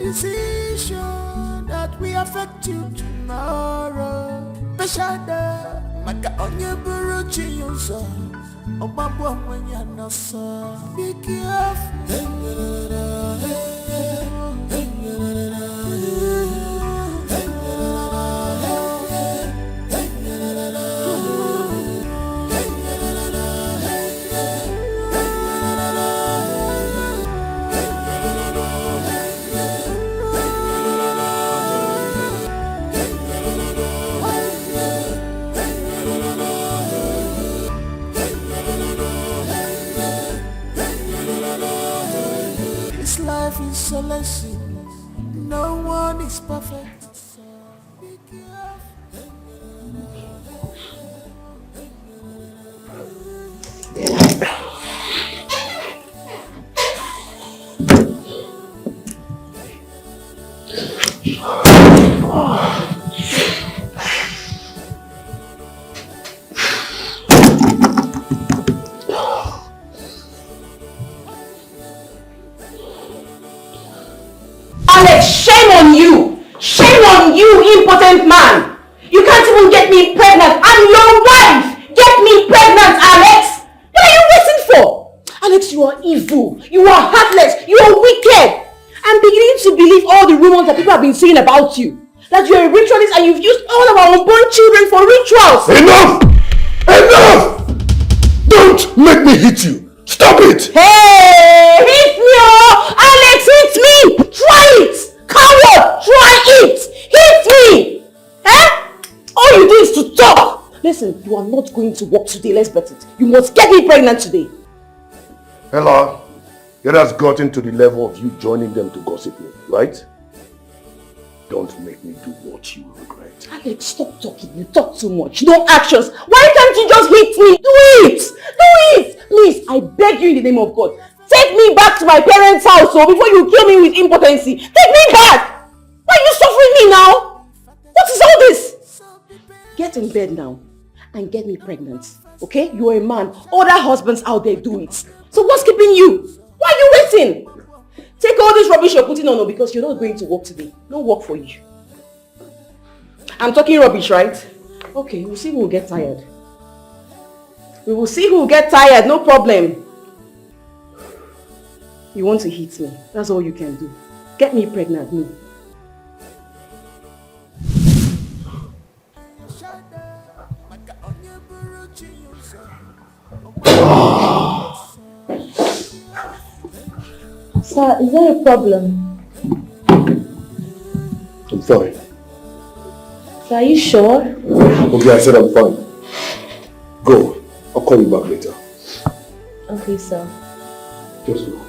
decision that will affect you tomorrow. Beshada, maka onye buru chiyuso, obabu amanya nasa. Be careful. Life is a lesson. No one is perfect. Be Alex, shame on you! Shame on you, impotent man! You can't even get me pregnant! I'm your wife! Get me pregnant, Alex! What are you waiting for? Alex, you are evil. You are heartless. You are wicked. I'm beginning to believe all the rumors that people have been saying about you. That you're a ritualist and you've used all of our unborn children for rituals. Enough! Enough! Don't make me hit you. Stop it! Hey! Hit me, oh! Alex, hit me! Try it! Coward! Try it! Hit me! Eh? All you do is to talk! Listen, you are not going to work today, let's bet it. You must get me pregnant today. Ella, it has gotten to the level of you joining them to gossip me, right? Don't make me do what you regret. Alex, stop talking. You talk too much. No actions. Why can't you just hit me? Do it! Do it! Please, I beg you in the name of God. Take me back to my parents' house before you kill me with impotency. Take me back! Why are you suffering me now? What is all this? Get in bed now and get me pregnant. Okay? You are a man. Other husbands out there do it. So what's keeping you? Why are you waiting? Take all this rubbish you're putting on because you're not going to work today. No work for you. I'm talking rubbish, right? Okay, we'll see who will get tired. We will see who will get tired, no problem. You want to hit me. That's all you can do. Get me pregnant, no. Sir, is there a problem? I'm fine. Sir, are you sure? Okay, I said I'm fine. Go. I'll call you back later. Okay, sir. Just go.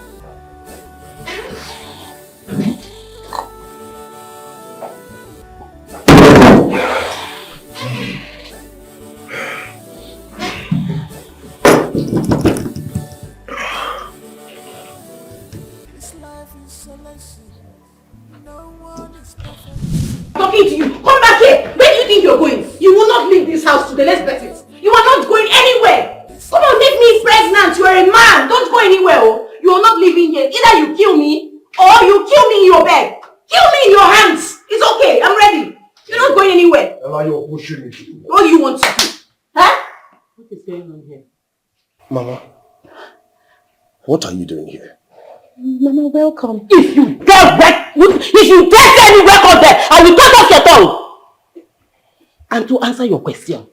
Talking to you. Come back here. Where do you think you're going? You will not leave this house today. Let's bet it. You are not going anywhere. Come on, get me pregnant. You are a man. Don't go anywhere. Oh. You are not leaving here. Either you kill me or you kill me in your bed. Kill me in your hands. It's okay. I'm ready. You're not going anywhere. Ella, you're pushing me. What do you want to do? Huh? What is going on here? Mama, what are you doing here? Mama, welcome. If you dare say any record there, I will cut off your tongue. And to answer your question,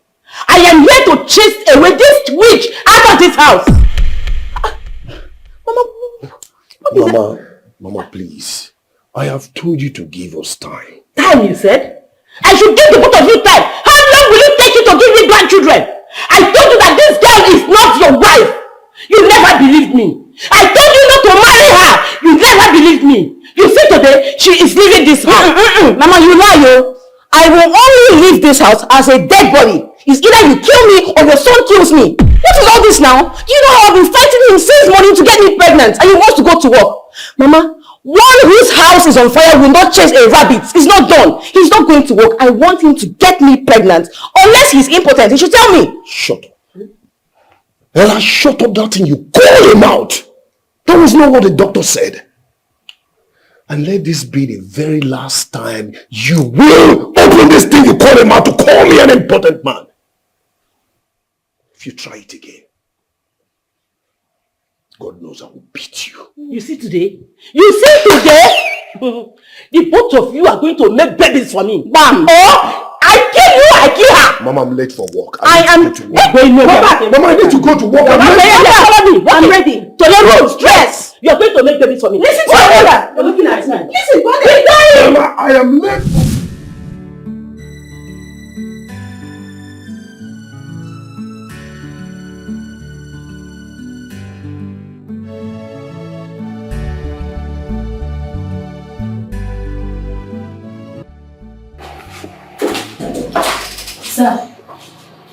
I am here to chase away this witch out of this house. Mama, what is that? Mama, please. I have told you to give us time. Time, you said? I should give the both of you time. How long will it take you to give me grandchildren? I told you that this girl is not your wife. You never believed me. I told you not to marry her. You never believed me. You see today, she is leaving this house. Mama, you lie, yo. I will only leave this house as a dead body. It's either you kill me or your son kills me. What is all this now? Do you know how I've been fighting him since morning to get me pregnant and he wants to go to work? Mama, one whose house is on fire will not chase a rabbit. It's not done. He's not going to work. I want him to get me pregnant. Unless he's impotent, he should tell me. Shut up. Ella, shut up that thing. You call him out. That was not what the doctor said. And let this be the very last time you will open this thing you call him out to call me an important man. If you try it again, God knows I will beat you. You see today? You see today? The both of you are going to make babies for me. Bam! Or I kill you, I kill her. Mama, I'm late for work. I am going to work. Mama, I need to go to work. I'm ready. To the road, stress. You are going to make babies for me. Listen to your mother. You're looking at me. Listen, go Mama, I am late. Sir,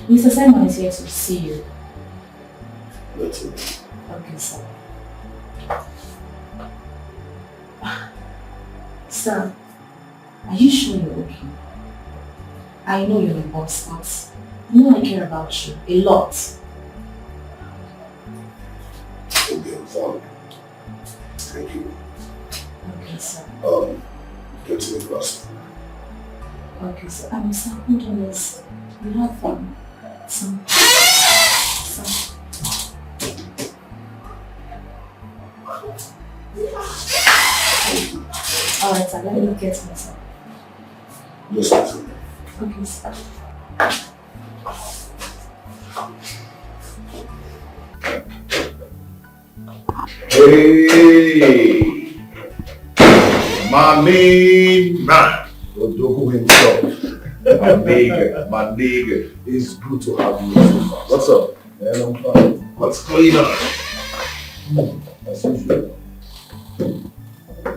Mr. Simon is here to see you. That's it. Okay, sir. Sir, are you sure you're okay? I know you're a boss, but you know I care about you a lot. Okay, I'm fine. Thank you. Okay, sir. Get to the class. Okay, sir. Sir, hold on, yes. You have some. Alright, sir, let me get myself. Just listen. Okay, sir. Hey! My main man, Odogu himself. My nigga. It's good to have you. What's up? Man, I'm fine. What's going on? As usual.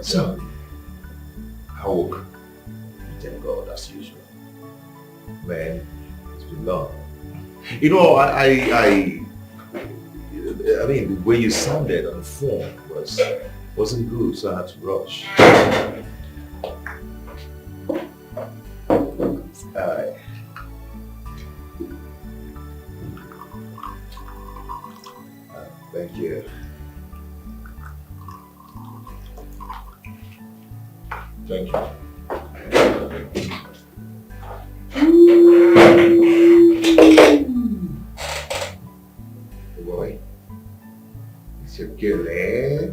So, how work? Thank God, as usual. Man, it's been long. You know, I mean, the way you sounded on the phone wasn't good, so I had to rush. Alright. Thank you. Thank you. Boy, it's your girl, eh?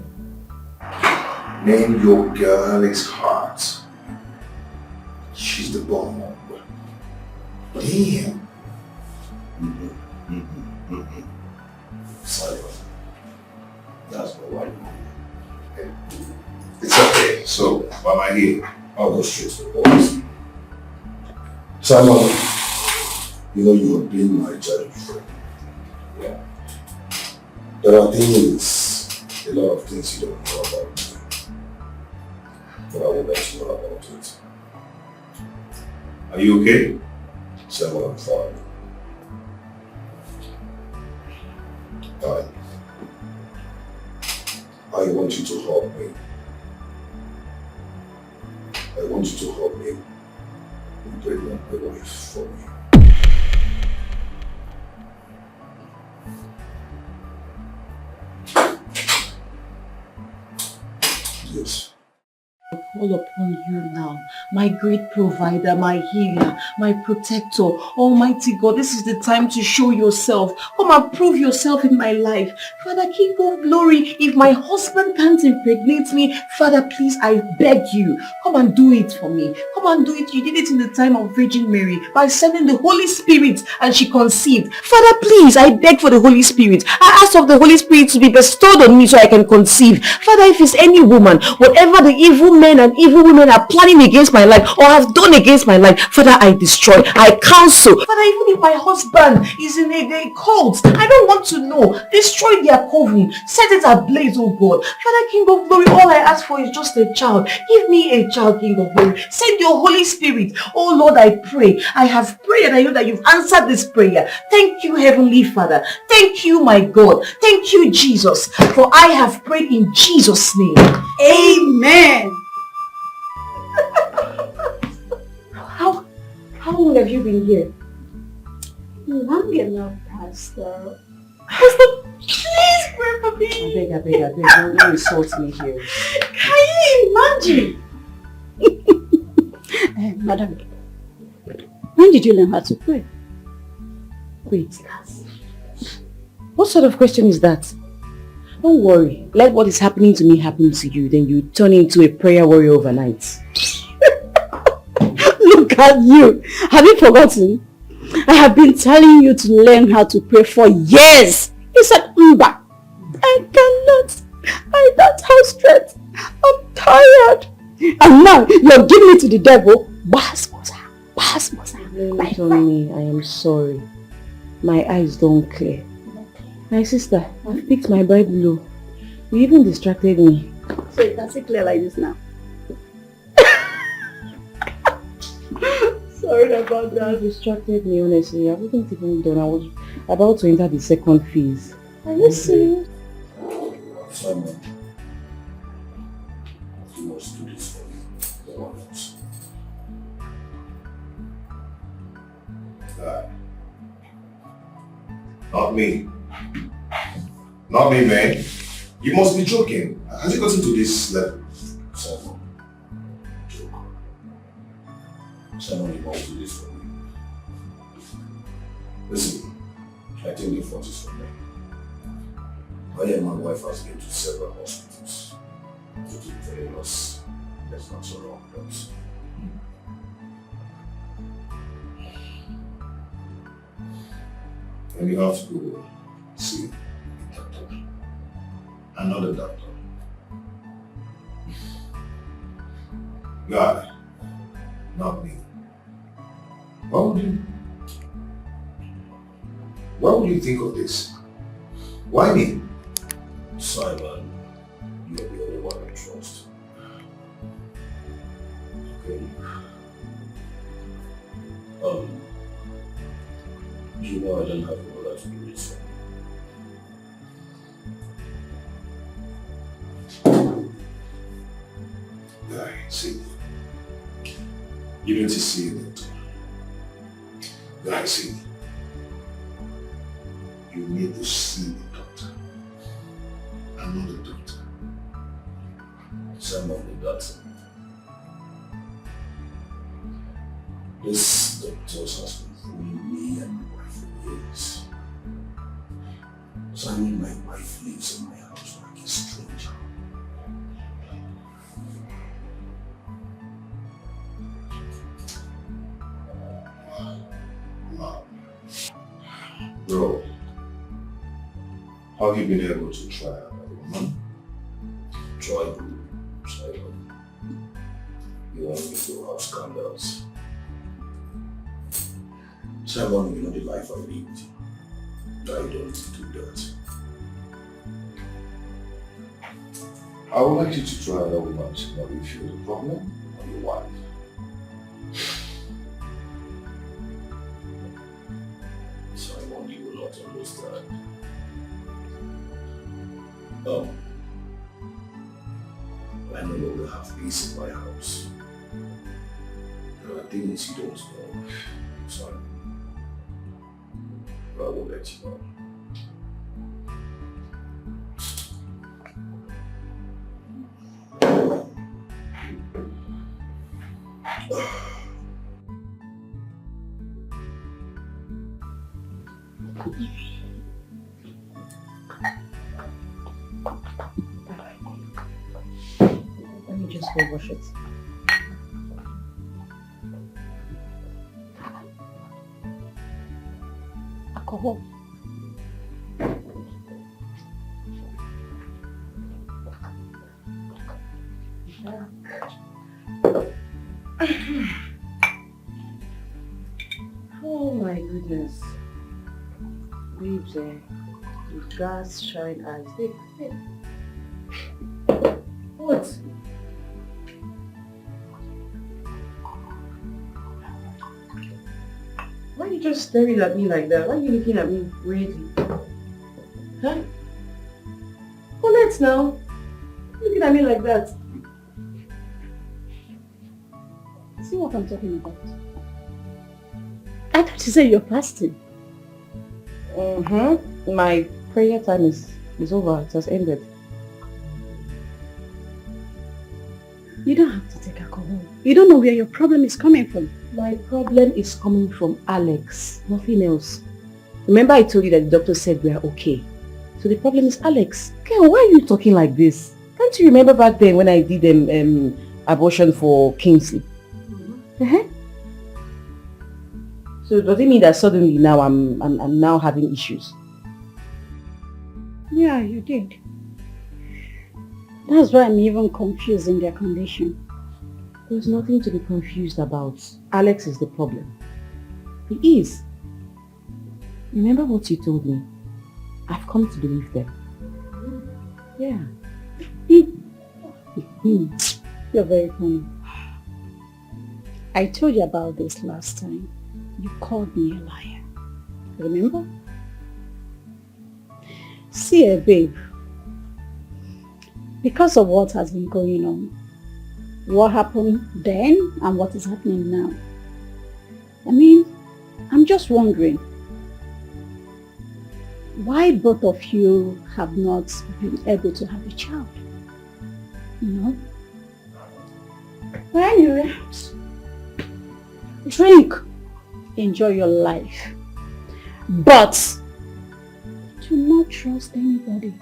Name your girl is Heart. She's the bomb. Damn. Sorry. That's my wife. Okay. It's okay. So, why am I here? I'll go straight to the boys. Simon, you know you have been my childhood friend. Yeah. There are things, a lot of things you don't know about me. But I will let you know about it. Are you okay? Simon, I'm fine. Alright. I want you to help me. I want you to help me impregnate my wife for me. Yes. Call upon you now, my great provider, my healer, my protector, Almighty God. This is the time to show yourself. Come and prove yourself in my life. Father, King of glory, if my husband can't impregnate me, Father, please, I beg you, come and do it for me. Come and do it. You did it in the time of Virgin Mary by sending the Holy Spirit and she conceived. Father, please, I beg for the Holy Spirit. I ask of the Holy Spirit to be bestowed on me so I can conceive. Father, if it's any woman, whatever the evil men and evil women are planning against my life or have done against my life, Father, I destroy, I cancel. Father, even if my husband is in a cult, I don't want to know. Destroy their coven, set it ablaze, oh God. Father, King of glory, all I ask for is just a child. Give me a child, King of glory. Send your Holy Spirit. Oh Lord, I pray. I have prayed and I know that you've answered this prayer. Thank you, Heavenly Father. Thank you, my God. Thank you, Jesus. For I have prayed in Jesus' name. Amen. How long have you been here? Long enough, Pastor. Pastor, please pray for me. I beg, don't insult me here. Can you Imagine! Madam, when did you learn how to pray? Wait, what sort of question is that? Don't worry, let what is happening to me happen to you, then you turn into a prayer warrior overnight. Look at you! Have you forgotten? I have been telling you to learn how to pray for years. You said, Mba. I cannot. I don't have strength. I'm tired. And now you're giving it to the devil. Basmosa. My Tony, I am sorry. My eyes don't clear. My sister, I've picked my Bible. You even distracted me. So it doesn't clear like this now. Sorry about that. You distracted me, honestly. I wasn't even done. I was about to enter the second phase. Are you serious? Simon, you must do this for me. The one else. Not me. Not me, man. You must be joking. Has it gotten to this level? Simon, joke. Simon, you must do this for me. Listen, I think the fault is from me. I and my wife has been to several hospitals. To keep telling us there's not so wrong, but and you have to go see a doctor. Another doctor. God, not me. Why would you think of this? Why me? Simon, you're the only one I trust. Okay. You know I don't have a brother to do this for. Guy, see. You need to see a doctor. Guy, see. You need to see a doctor. I'm not a doctor. Simon, the doctor. This doctor has been fooling me and my wife for years. Simon, my wife lives in my house like a stranger. Wow. Bro, how have you been able to try another woman? Try. You want me to have scandals? Simon, you know the life I lived. I don't do that. I would like you to try another woman to know if you're the problem or your wife. Simon, you will not understand. I no longer have peace in my house. There are things you don't know. Sorry. But I will let you know. Let me just go wash it. Alcohol. Oh my goodness. Babes, with gas shine eyes. Hey. What? Why are you just staring at me like that? Why are you looking at me weirdly? Huh? Collect now. Looking at me like that. See what I'm talking about? I thought you said you're fasting. My prayer time is over. It has ended. You don't have to take alcohol. You don't know where your problem is coming from. My problem is coming from Alex, nothing else. Remember I told you that the doctor said we are okay. So the problem is Alex. Girl, why are you talking like this? Can't you remember back then when I did abortion for Kingsley? So does it mean that suddenly now I'm now having issues? Yeah, you did. That's why I'm even confused in their condition. There's nothing to be confused about. Alex is the problem. He is. Remember what you told me? I've come to believe them. Yeah. You're very funny. I told you about this last time. You called me a liar. Remember? See, babe. Because of what has been going on, what happened then and what is happening now, I mean, I'm just wondering why both of you have not been able to have a child. You know? But anyway, drink, enjoy your life, but do not trust anybody.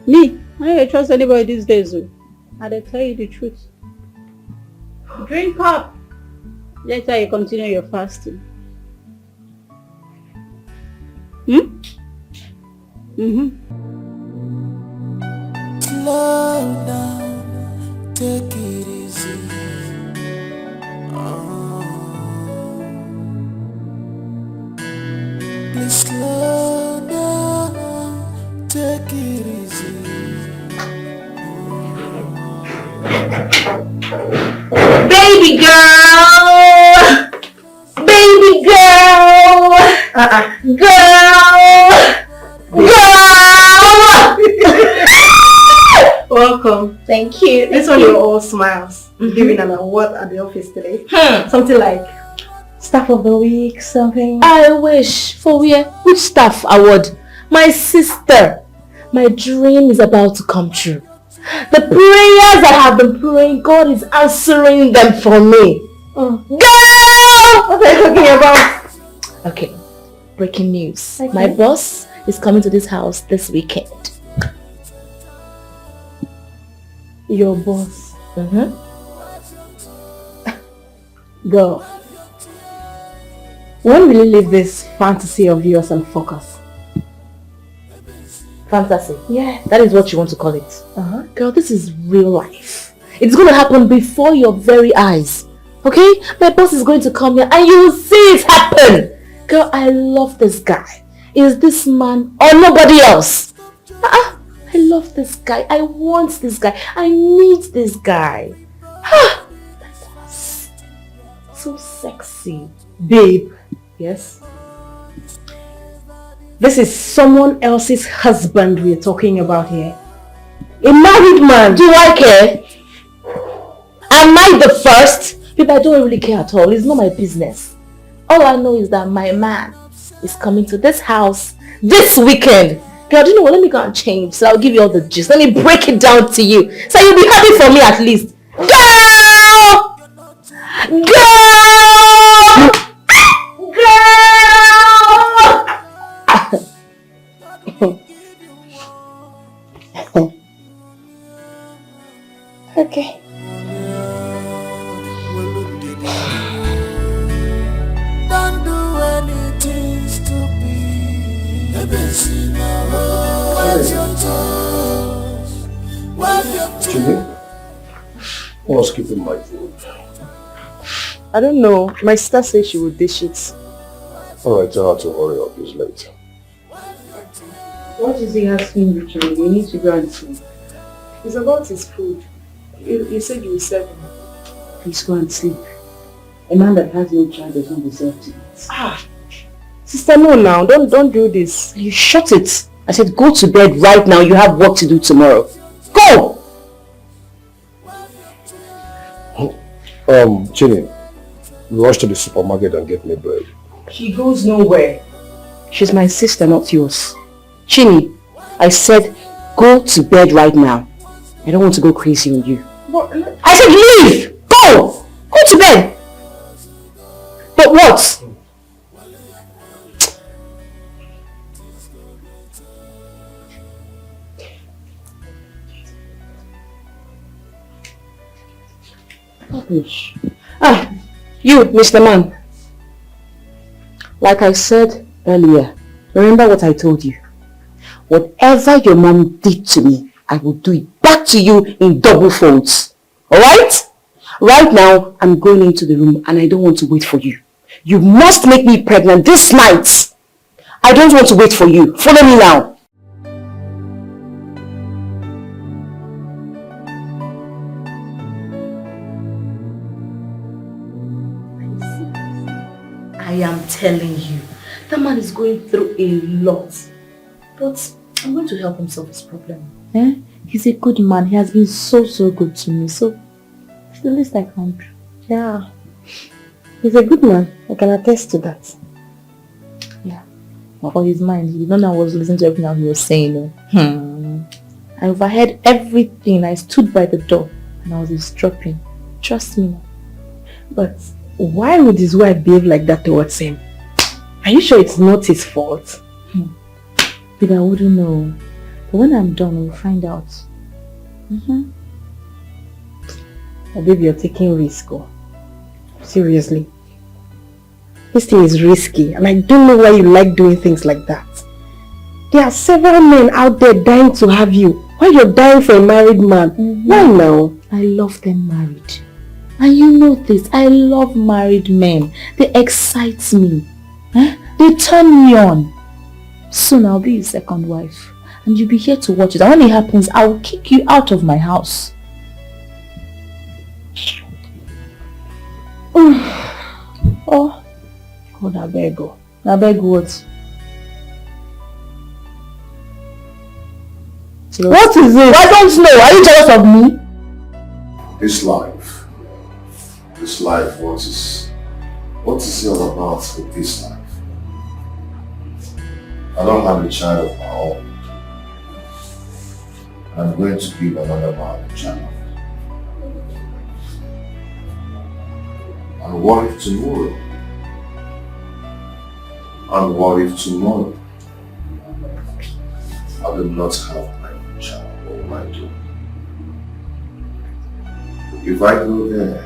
Me, I don't trust anybody these days. I tell you the truth. Drink up. Later you continue your fasting. Slow down, take it easy. Please slow down, take it easy. Baby girl! Baby girl! Welcome. Thank you. This one you're all smiles. Giving an award at the office today. Something like Staff of the Week, something. I wish. For where? Which staff award? My sister. My dream is about to come true. The prayers I have been praying, God is answering them for me. Girl! What are you talking about? Okay, breaking news. Okay. My boss is coming to this house this weekend. Your boss. Girl. When will you leave this fantasy of yours and focus? Fantasy. Yeah. That is what you want to call it. Girl, this is real life. It's going to happen before your very eyes. Okay? My boss is going to come here and you will see it happen. Girl, I love this guy. Is this man or nobody else? I love this guy. I want this guy. I need this guy. My boss. So sexy. Babe, Yes? this is someone else's husband we're talking about here. A married man. Do I care? Am I the first? Babe, I don't really care at all. It's not my business. All I know is that my man is coming to this house this weekend. Girl, do you know what? Let me go and change. So I'll give you all the gist. Let me break it down to you. So you'll be happy for me at least. Girl! Girl! Girl! Okay. Don't do anything stupid. Cut your toes. Wipe your Jimmy, what's keeping my food? I don't know. My sister said she would dish it. Alright, tell her to hurry up, it's late. What is he asking you to do? You need to go and sleep. It's about his food. You said you would serve him. Please go and sleep. A man that has no child does not deserve to eat. Sister, no now. Don't do this. You shut it. I said go to bed right now. You have work to do tomorrow. Go! Chini, rush to the supermarket and get me bread. She goes nowhere. She's my sister, not yours. Chini, I said go to bed right now. I don't want to go crazy on you. But I said leave! Go! Go to bed! But what? You, Mr. Man. Like I said earlier, remember what I told you. Whatever your mom did to me, I will do it back to you in double folds. Alright? Right now, I'm going into the room and I don't want to wait for you. You must make me pregnant this night. I don't want to wait for you. Follow me now. I am telling you, that man is going through a lot. But I'm going to help him solve his problem. He's a good man. He has been so good to me. So it's the least I can do. yeah, he's a good man. I can attest to that. Yeah. But for his mind, you don't know I was listening to everything he was saying. I overheard everything. I stood by the door and I was eavesdropping. Trust me. But why would his wife behave like that towards him? Are you sure it's not his fault? But I wouldn't know. But when I'm done, we'll find out. Oh, baby, you're taking risk. Oh. Seriously. This thing is risky and I don't know why you like doing things like that. There are several men out there dying to have you. Why you're dying for a married man? Why now? I love them married. And you know this, I love married men. They excite me. They turn me on. Soon I'll be his second wife. And you'll be here to watch it. And when it happens, I will kick you out of my house. Oh, I beg you. I beg what? What is it? I don't know. Are you jealous of me? This life, what is it all about with this life? I don't have a child of my own. I'm going to give another man a child. And what if tomorrow? And what if tomorrow I do not have my own child? What will I do? If I go there,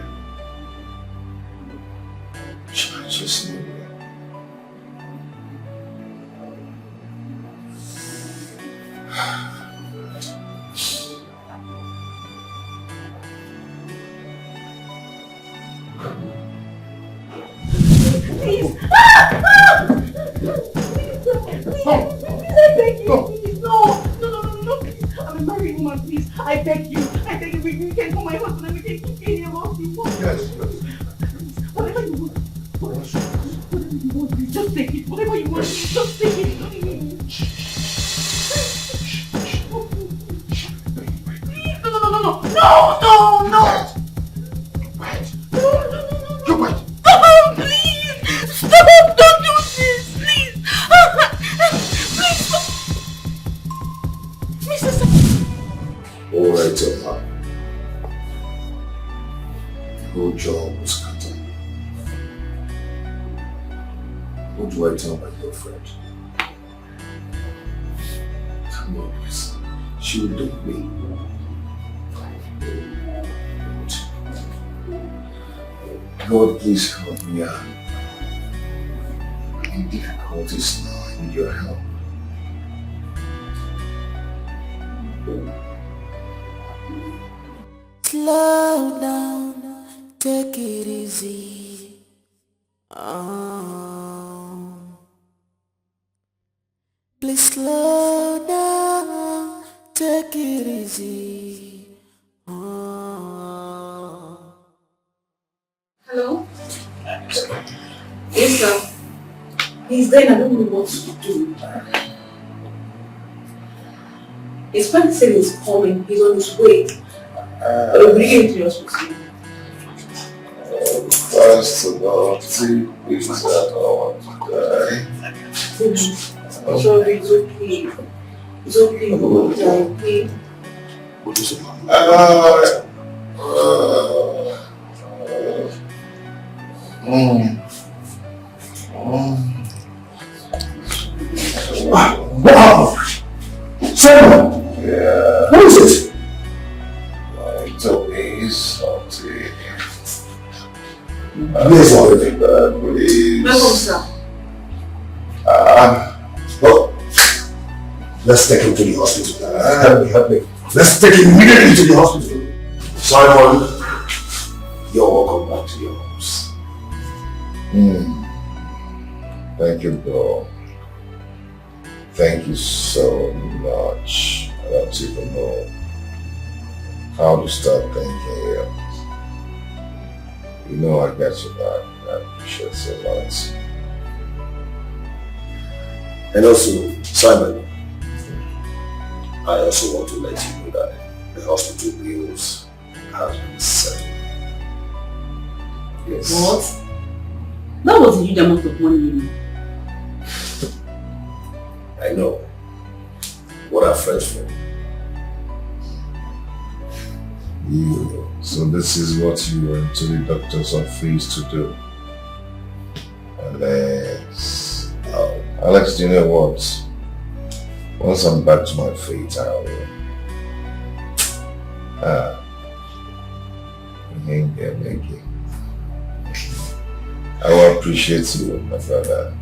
should I just leave it? I beg you, you can call my husband and we can keep any of our people. Yes. Whatever you want. Whatever you want, please. Just take it. Whatever you want, please. Just take it. Please, no. Wait. You wait. Stop, please. Stop, don't do this, please. Please stop. Alright, Papa. Whole job was cut. What do I tell my girlfriend? Come on, please. She will dump me. God, please help me out. I'm in difficulties now. I need your help. Slow down, take it easy. Please slow down, take it easy. Hello? Yes, sir. He's there and I don't know what to do. His friend said he's coming. He's on his way. I'll bring him to your hospital. First of all, see, please that I want to die. Sorry, it's okay. It's okay. What is it? Wow! Simon! Yeah. What is it? It's okay, salty. Yes, Please. Welcome, sir. Well, let's take him to the hospital. Help me. Let's take him immediately to the hospital. Simon, you're welcome back to your house. Thank you, bro. Thank you so much. I don't even know how to start thanking you. You know I got your back. I appreciate so much. And also, Simon, I also want to let you know that the hospital bills have been settled. Yes. What? That was a huge amount of money, you know. I know. What are friends for? So this is what you went to the doctor's office to do. Alex. Alex, do you know what? Once I'm back to my feet, I will. I will appreciate you, my brother.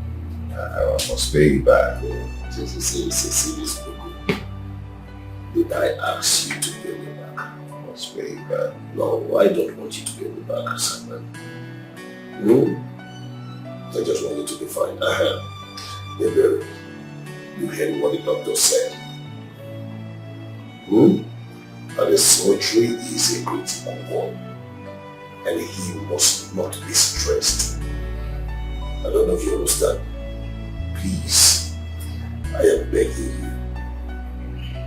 I must pay you back. Serious people. Did I ask you to pay me back? I must pay you back. No, I don't want you to pay me back, Simon. I just want you to be fine. You heard what the doctor said. And the surgery is a critical one. And he must not be stressed. I don't know if you understand. Please, I am begging you.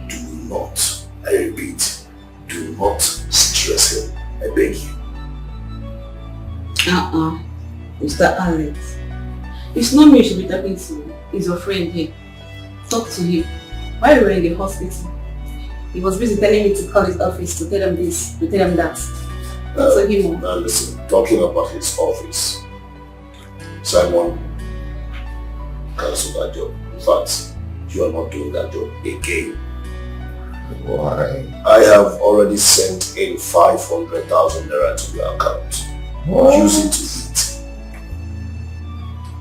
Do not, I repeat, do not stress him. I beg you. Mr. Alex. It's not me you should be talking to. It's your friend here. Talk to him. While we were in the hospital, he was busy telling me to call his office to tell him this, to tell him that. Talk to him. Now listen, talking about his office. Simon, cancel that job. In fact, you are not doing that job again. Why? I have already sent in 500,000 naira to your account. Use it to eat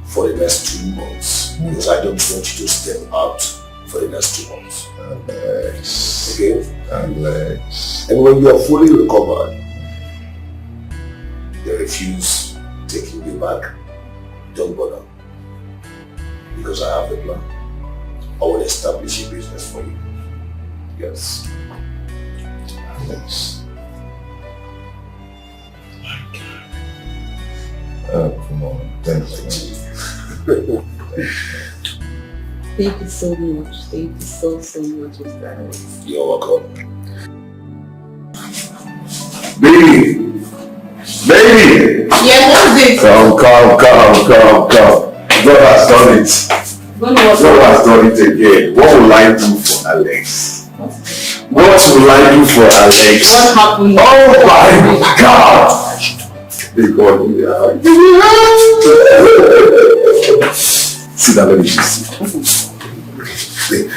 for the next 2 months. Because I don't want you to step out for the next 2 months. Alex. Okay? Alex. And when you are fully recovered, they refuse taking you back. Don't bother. Because I have the plan. I will establish a business for you. Yes. Alex. Oh, come on. Thank you. Thank you so much. Thank you so much, Mr. Alex. You're welcome. Baby! Baby! Yeah, what's it? Come. God has done it. God has done it again. What will I do for Alex? What will I do for Alex? What happened? Oh my God! They got me. Sit down, let me just sit. Babe,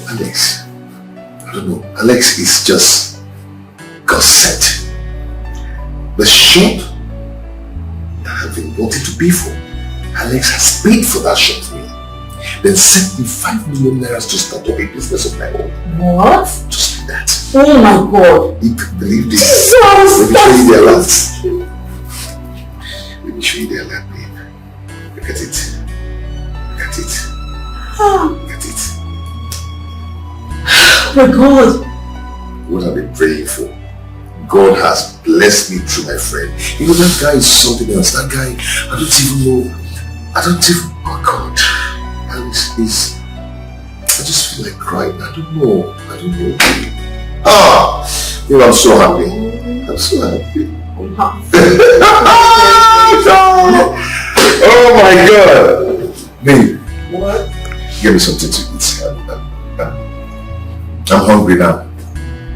Alex, I don't know. Alex is just got set. The shop that I've been wanting to pay for, Alex has paid for that shop for me. Then sent me 5 million naira to start up a business of my own. What? Just like that. Oh my God. You can believe this. Jesus, Let me show you the alert. Let me show you the alert, babe. Look at it. Look at it. Look at it. Oh my God. What I've been praying for. God has blessed me through my friend. You know, that guy is something else. That guy, I don't even know. Oh God. I just feel like crying. I don't know. You know, I'm so happy. I'm so happy. I'm happy. Oh my God. Babe. What? Give me something to eat. I'm hungry now.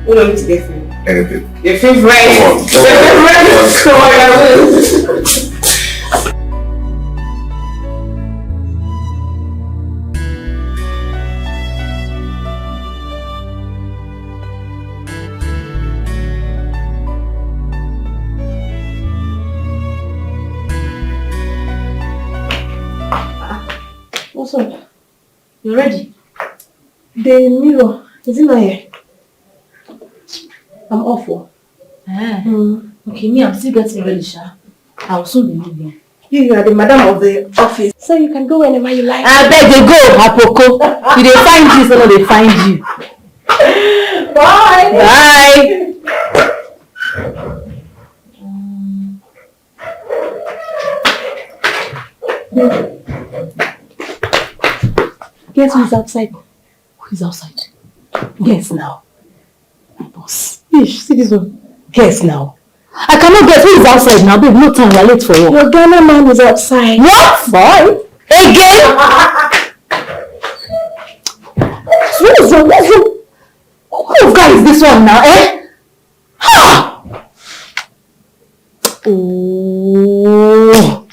What do I need to get for you? Anything. Your favorite. What's up? You ready? The mirror, is it not here? I'm awful. Okay, me, I'm still getting ready, Sha. I'll soon be leaving. You are the madam of the office, so you can go whenever you like. I beg you go, Apoko. If they find you, so they find you. Bye! Bye! Guess who's outside? Who's outside? Guess now. My boss. Ish, see this one. Guess now. I cannot guess who is outside now, babe. No time, we're late for work. Your Ghana man is outside. What? Boy? Again? What's wrong? What kind of guy is this one now, eh? Ha! Oh.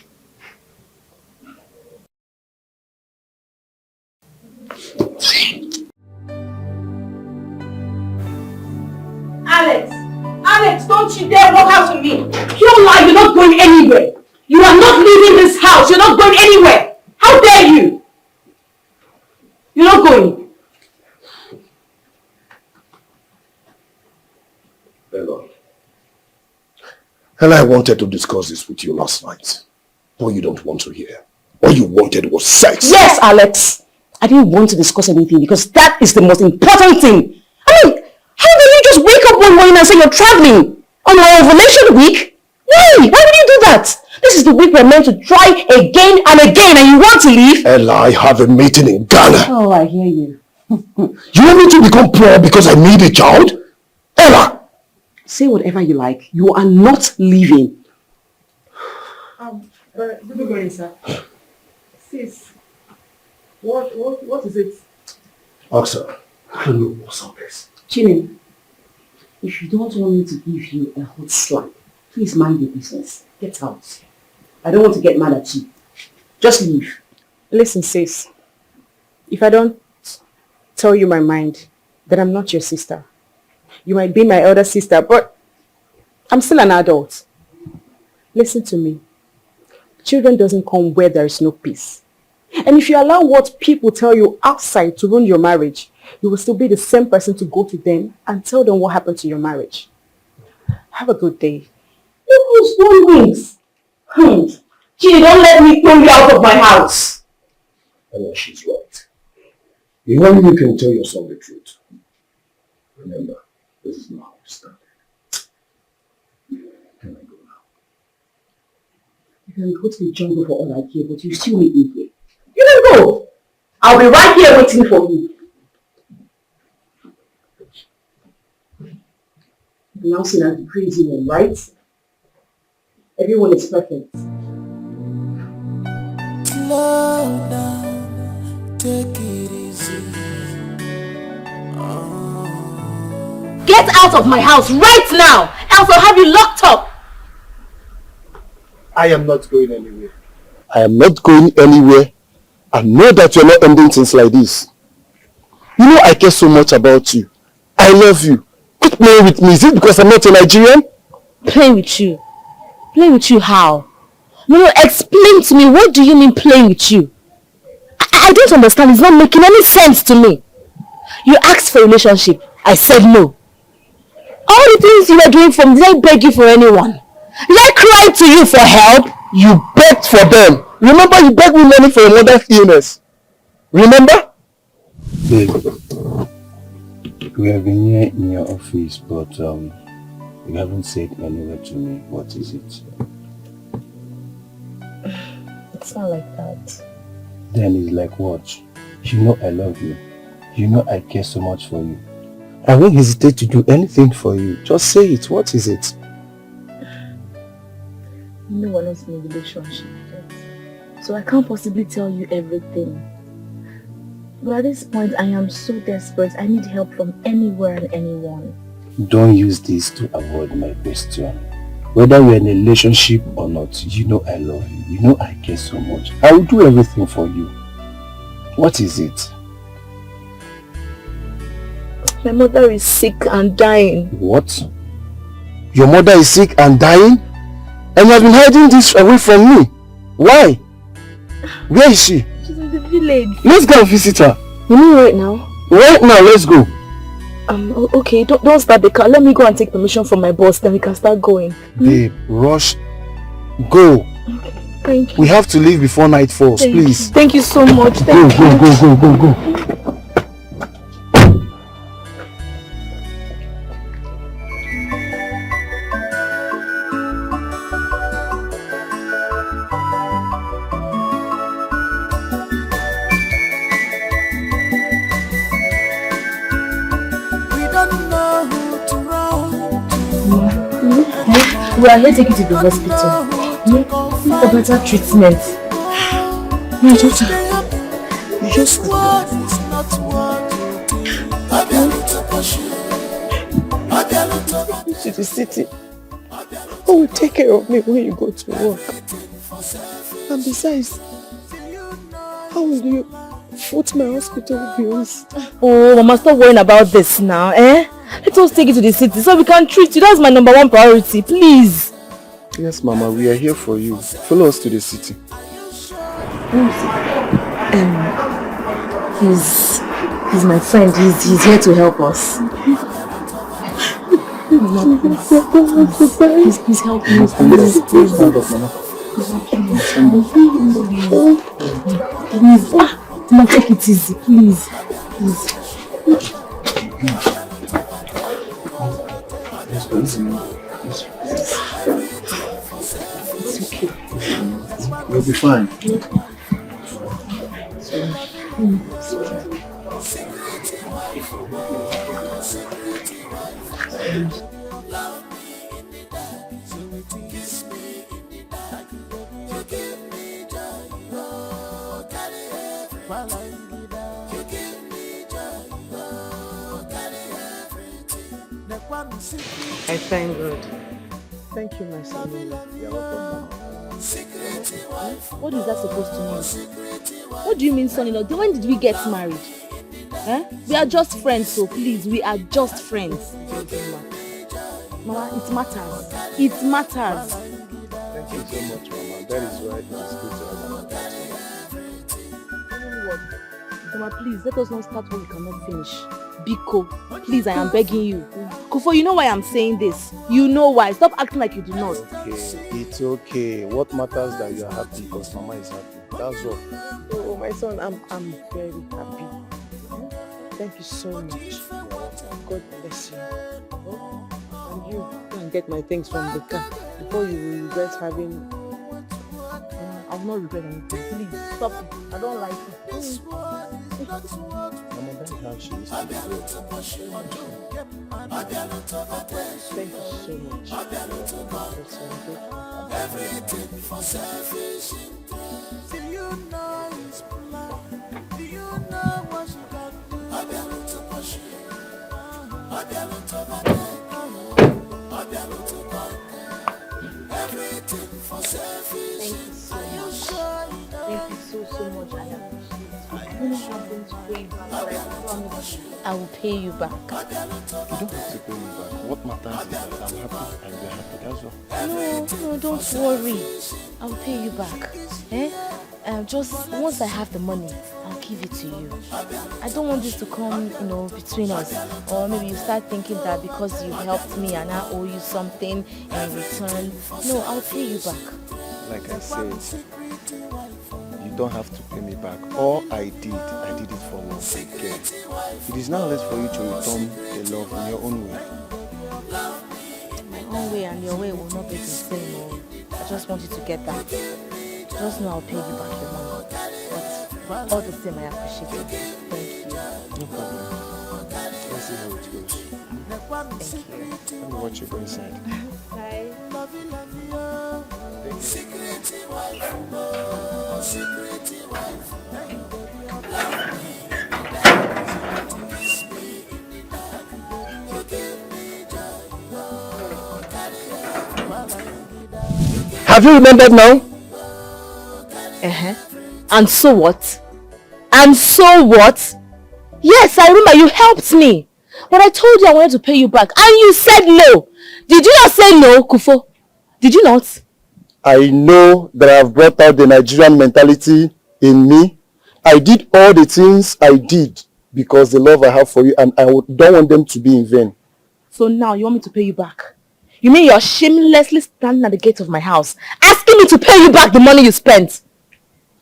Alex, don't you dare walk out with me. You lie, you're not going anywhere. You are not leaving this house. You're not going anywhere. How dare you? You're not going. Ella, I wanted to discuss this with you last night, but you don't want to hear. All you wanted was sex. Yes, Alex. I didn't want to discuss anything because that is the most important thing. I mean, how can you just wake up one morning and say you're traveling on our ovulation week? Why? Why would you do that? This is the week we're meant to try again and again and you want to leave? Ella, I have a meeting in Ghana. Oh, I hear you. You want me to become poor because I need a child? Ella! Say whatever you like. You are not leaving. Good morning, sir. Sis, what is it? Aksha, I don't know what's up this. Chinin, if you don't want me to give you a hot slap, please mind your business. Get out. I don't want to get mad at you. Just leave. Listen, sis. If I don't tell you my mind, then I'm not your sister. You might be my elder sister, but I'm still an adult. Listen to me. Children doesn't come where there is no peace. And if you allow what people tell you outside to ruin your marriage, you will still be the same person to go to them and tell them what happened to your marriage. Have a good day. You spoon wings. Gee, don't let me throw you out of my house. Ella, she's right. You only can tell yourself the truth. Remember, this is not how we started. Can I go now? You can go to the jungle for all I care, but you still need me here. You can go. I'll be right here waiting for you. You now see that the crazy one, right? Everyone is perfect. Slow down, take it easy. Get out of my house right now, else I'll have you locked up. I am not going anywhere. I am not going anywhere. I know that you're not ending things like this. You know I care so much about you. I love you. Quit playing with me. Is it because I'm not a Nigerian? Playing with you? Playing with you how? No, explain to me. What do you mean playing with you? I don't understand. It's not making any sense to me. You asked for a relationship. I said no. All the things you were doing for me, did I beg you for anyone? Did I cry to you for help? You begged for them. Remember you begged me money for your mother's illness. Remember? Babe, we have been here in your office, but you haven't said anywhere to me. What is it? It's not like that. Then it's like what? You know I love you. You know I care so much for you. I won't hesitate to do anything for you. Just say it. What is it? You know we're not in a relationship yet. So I can't possibly tell you everything. But at this point, I am so desperate. I need help from anywhere and anyone. Don't use this to avoid my question. Whether we're in a relationship or not, you know I love you. You know I care so much. I will do everything for you. What is it? My mother is sick and dying. What? Your mother is sick and dying? And you have been hiding this away from me. Why? Where is she? She's in the village. Let's go and visit her. You mean right now? Right now, let's go. Okay, don't start the car. Let me go and take permission from my boss, then we can start going. Babe, rush. Go. Okay, thank you. We have to leave before night falls, please. Thank you so much. Thank you. Go. We are here to take you to the hospital. For better treatment. My daughter. You just what is not what To the city. Who will take care of me when you go to work? And besides, how will you foot my hospital bills? Oh, Mama, stop worrying about this now, eh? Let us take you to the city so we can treat you. That's my #1 priority, please. Yes, Mama, we are here for you. Follow us to the city. He's my friend. He's here to help us. Please help me. Please. Mama, take it easy, please. It's okay. You'll be fine. I thank God. Thank you, my son. You're welcome. What is that supposed to mean? What do you mean, son-in-law? When did we get married? Eh? We are just friends, so please, we are just friends. Mama, it matters. It matters. Thank you so much, Mama. That is why it is good to have an attachment. Mama, please, let us not start what we cannot finish. Biko, please, I am begging you. Kofo, you know why I'm saying this. You know why. Stop acting like you do not. It's okay. What matters is that you are happy because Mama is happy. That's all. Oh, my son, I'm very happy. Thank you so much. God bless you. Oh, and you go and get my things from the car before you regret having. I will not regret anything. Please, stop it. I don't like it. Mama, that's how she is to be good. Thank you so much. everything for selfish interest. Do you know it's love? Do you know what you got to do? I be able to push you. I be able to everything for selfish. Thank you so much. Thank you so much. I appreciate it. I don't have them to pay you back, but I promise I will pay you back. You don't have to pay me back. What matters is that I'm happy and you're happy. That's all. No, don't worry. I'll pay you back. Just once I have the money, I'll give it to you. I don't want this to come, between us. Or maybe you start thinking that because you helped me and I owe you something in return. No, I'll pay you back. Like I said, you don't have to pay me back. All I did it for love. Okay. It is now left for you to return the love in your own way. My own way and your way will not be the same. I just want you to get that. Just know I'll pay you back your money. But all the same, I appreciate it. Thank you. No problem. Let's see how it goes. Thank you. Let me watch you go inside. Bye. Have you remembered now? And so what? And so what? Yes, I remember you helped me. But I told you I wanted to pay you back and you said no. Did you not say no, Kufo? Did you not? I know that I have brought out the Nigerian mentality in me. I did all the things I did because the love I have for you, and I don't want them to be in vain. So now you want me to pay you back? You mean you're shamelessly standing at the gate of my house asking me to pay you back the money you spent?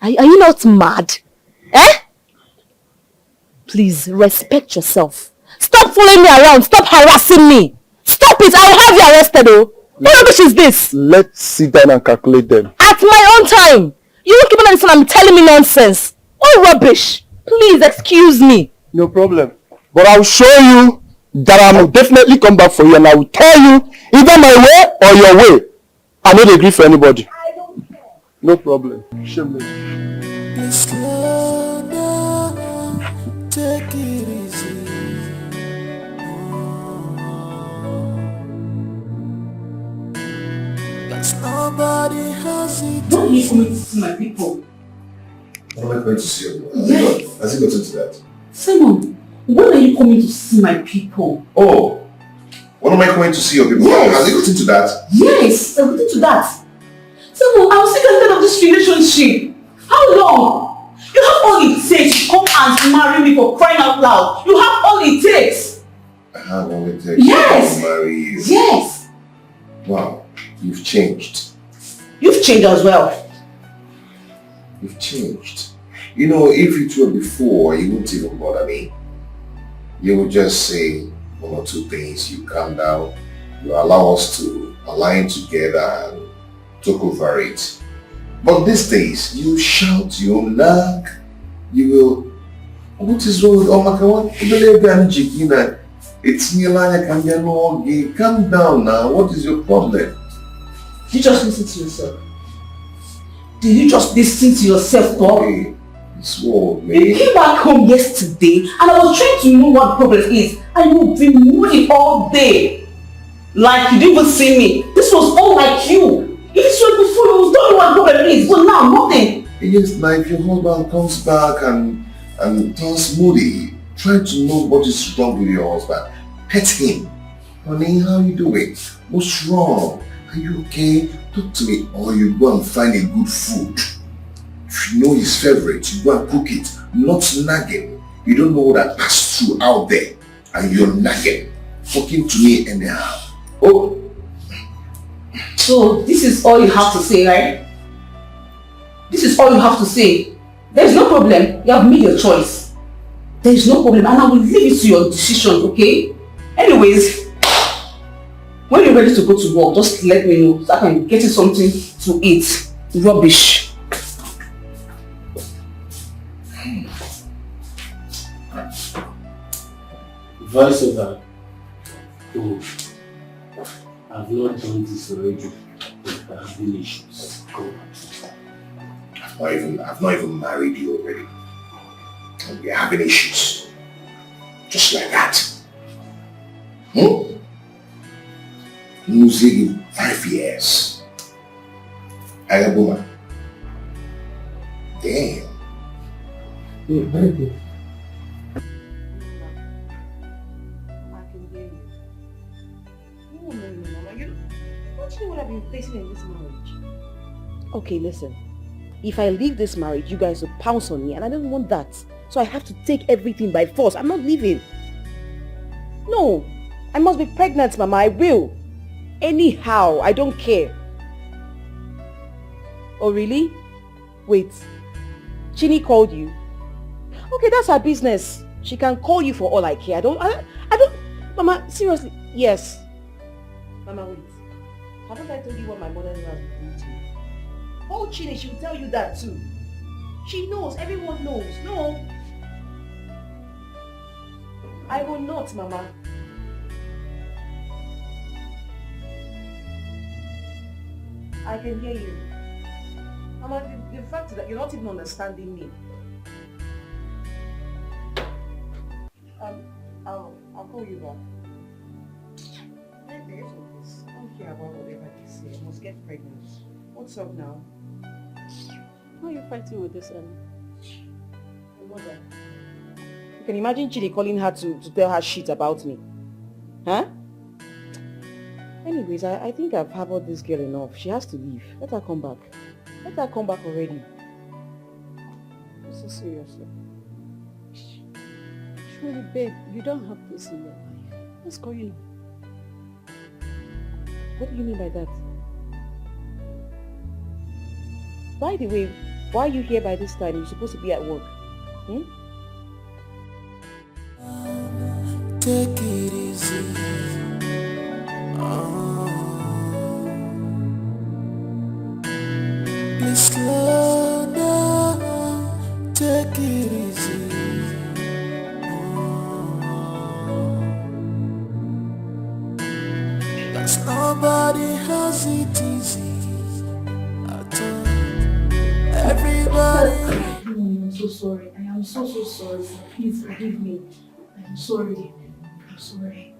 Are you not mad? Eh? Please respect yourself. Stop following me around. Stop harassing me. Stop it. I will have you arrested, oh. What rubbish is this? Let's sit down and calculate them. At my own time. You won't keep on listening and telling me nonsense. What rubbish? Please excuse me. No problem. But I'll show you that I will definitely come back for you, and I will tell you either my way or your way. I don't agree for anybody. I don't care. No problem. Shameless. Please slow down, take it easy. Cause nobody has it. Why are you coming to see my people? What am I going to see you? Yes. Has he gotten to that? Simon, when are you coming to see my people? Oh, when am I going to see your people? Yes. Has he gotten to that? Yes, I'm getting to that. Simon, I'm sick and tired of this relationship. How long? You have all it takes to come and marry me, for crying out loud. You have all it takes. I have all it takes Yes. to marry you. Yes. Wow, you've changed. You've changed as well. You've changed. You know, if it were before, you wouldn't even bother me. You would just say one or two things, you calm down, you allow us to align together and talk over it. But these days, you shout, you nag, you will, what is wrong with Omakawa? It's Nilanya. Calm down now, what is your problem? Did you just listen to yourself? Did you just listen to yourself, Bob? Hey, it's what, man. You came back home yesterday and I was trying to know what the problem is, and you've been moody all day. Like you didn't even see me. This was all like you. If it was before, you was don't know what the problem is. But now, nothing. Yes, now if your husband comes back and turns moody, try to know what is wrong with your husband. Pet him. Honey, how are you doing? What's wrong? Are you okay? Talk to me. Or you go and find a good food. If you know his favorite, you go and cook it. Not nagging. You don't know what that passed through out there. And you're nagging. Talking to me anyhow. Oh. So this is all you have to say, right? This is all you have to say. There's no problem. You have made your choice. There is no problem, and I will leave it to your decision, okay? Anyways, when you're ready to go to work, just let me know so I can get you something to eat. Rubbish. Voice over. Oh, I've not done this already. There have been issues. Go on. I've not even married you already. And we're having issues. Just like that. Losing in 5 years. Ayabuma. Damn. Yeah, very good. Okay, listen. If I leave this marriage, you guys will pounce on me, and I don't want that. So I have to take everything by force. I'm not leaving. No. I must be pregnant, Mama. I will. Anyhow, I don't care. Oh, really? Wait. Chini called you? Okay, that's her business. She can call you for all I care. I don't... Mama, seriously. Yes. Mama, wait. Haven't I told you what my mother-in-law has been doing to you? Oh, Chini, she will tell you that too. She knows. Everyone knows. No. I will not, Mama. I can hear you. Mama, the fact is that you're not even understanding me. I'll call you back. I don't care about whatever they say. I must get pregnant. What's up now? Why are you fighting with this early? Your mother. You can imagine Chidi calling her to tell her shit about me. Huh? Anyways, I think I've harbored this girl enough. She has to leave. Let her come back. Let her come back already. So seriously. Surely, babe, you don't have peace in your life. What's going on? What do you mean by that? By the way, why are you here by this time? You're supposed to be at work. Hmm? Take it easy. Please slow down. Take it easy. Cause nobody has it easy at all. Everybody. I'm so sorry. I am so sorry. Please forgive me. I am sorry. I'm sorry.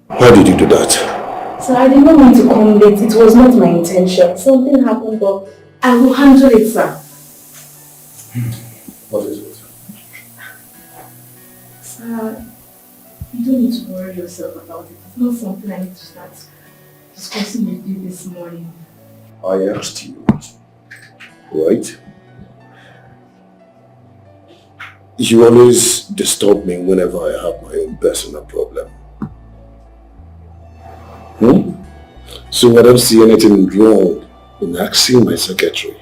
Why did you do that? Sir, I did not mean to come late. It was not my intention. Something happened, but I will handle it, sir. What is it? Sir, you don't need to worry yourself about it. It's not something I need to start discussing with you this morning. I asked you, right? You always disturb me whenever I have my own personal problem. So I don't see anything wrong in asking my secretary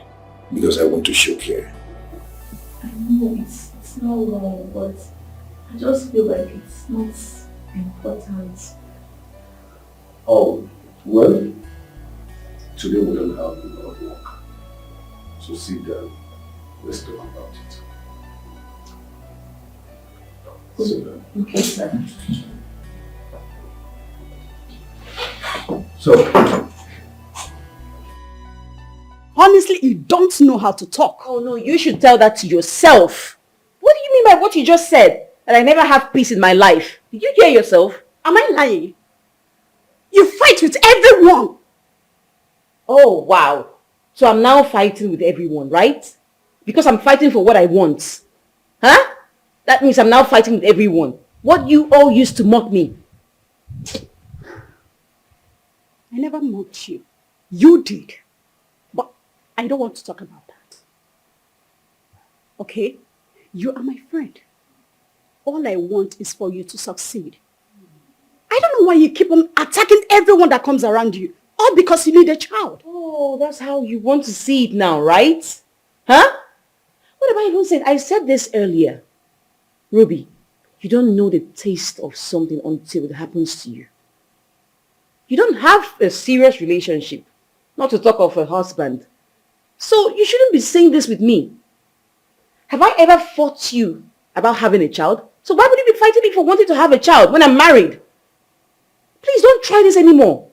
because I want to show care. I know it's not wrong, but I just feel like it's not important. Oh, well, today we don't have a lot of work. So sit down, let's talk about it. Sit down. Okay, sir. So, Honestly, you don't know how to talk. Oh no, you should tell that to yourself. What do you mean by what you just said? That I never have peace in my life. Did you hear yourself? Am I lying? You fight with everyone. Oh wow. So I'm now fighting with everyone, right? Because I'm fighting for what I want. Huh? That means I'm now fighting with everyone. What you all used to mock me. I never mocked you. You did. But I don't want to talk about that. Okay? You are my friend. All I want is for you to succeed. I don't know why you keep on attacking everyone that comes around you. All because you need a child. Oh, that's how you want to see it now, right? Huh? What have I even said? I said this earlier. Ruby, you don't know the taste of something until it happens to you. You don't have a serious relationship, not to talk of a husband. So you shouldn't be saying this with me. Have I ever fought you about having a child? So why would you be fighting me for wanting to have a child when I'm married? Please don't try this anymore.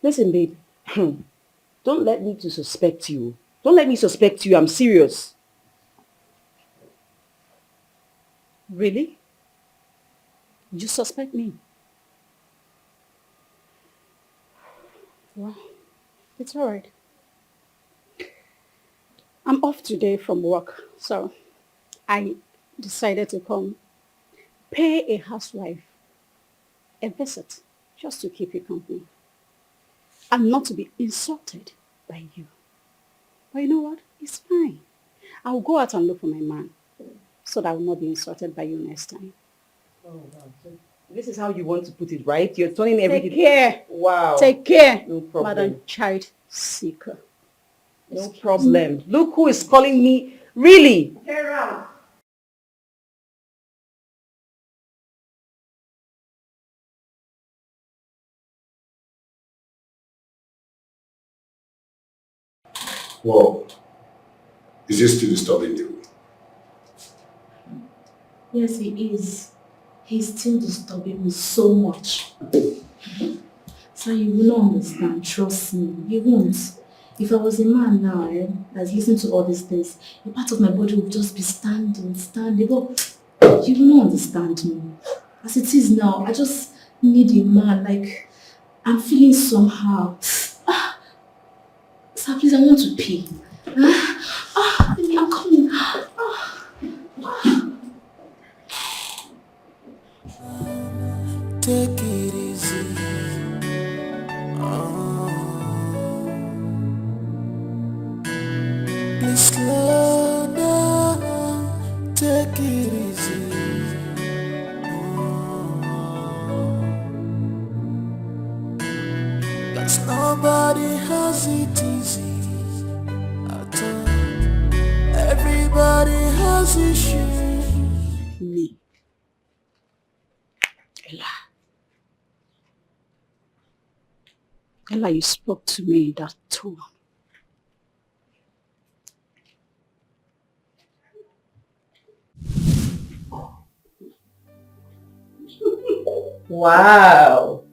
Listen, babe. Don't let me to suspect you. Don't let me suspect you. I'm serious. Really? You suspect me? Well, it's all right. I'm off today from work, so I decided to come pay a housewife a visit just to keep you company and not to be insulted by you. But you know what? It's fine. I'll go out and look for my man so that I will not be insulted by you next time. Oh, wow. So this is how you want to put it, right? You're turning everything... Take care. Wow. Take care, No problem. Madam Child Seeker. No problem. Look who is calling me. Really? Get around. well, is this still disturbing you? Yes, he is. He's still disturbing me so much. So you will not understand, trust me. You won't. If I was a man now, that's listening to all these things, a part of my body would just be standing. But you will not understand me. As it is now, I just need a man, like I'm feeling somehow. Sir, please, I want to pee. Baby, I'm coming. Take it easy. Please slow down. Take it easy. Cause nobody has it easy at all. Everybody has issues. Me. Ella, you spoke to me in that tone. Wow.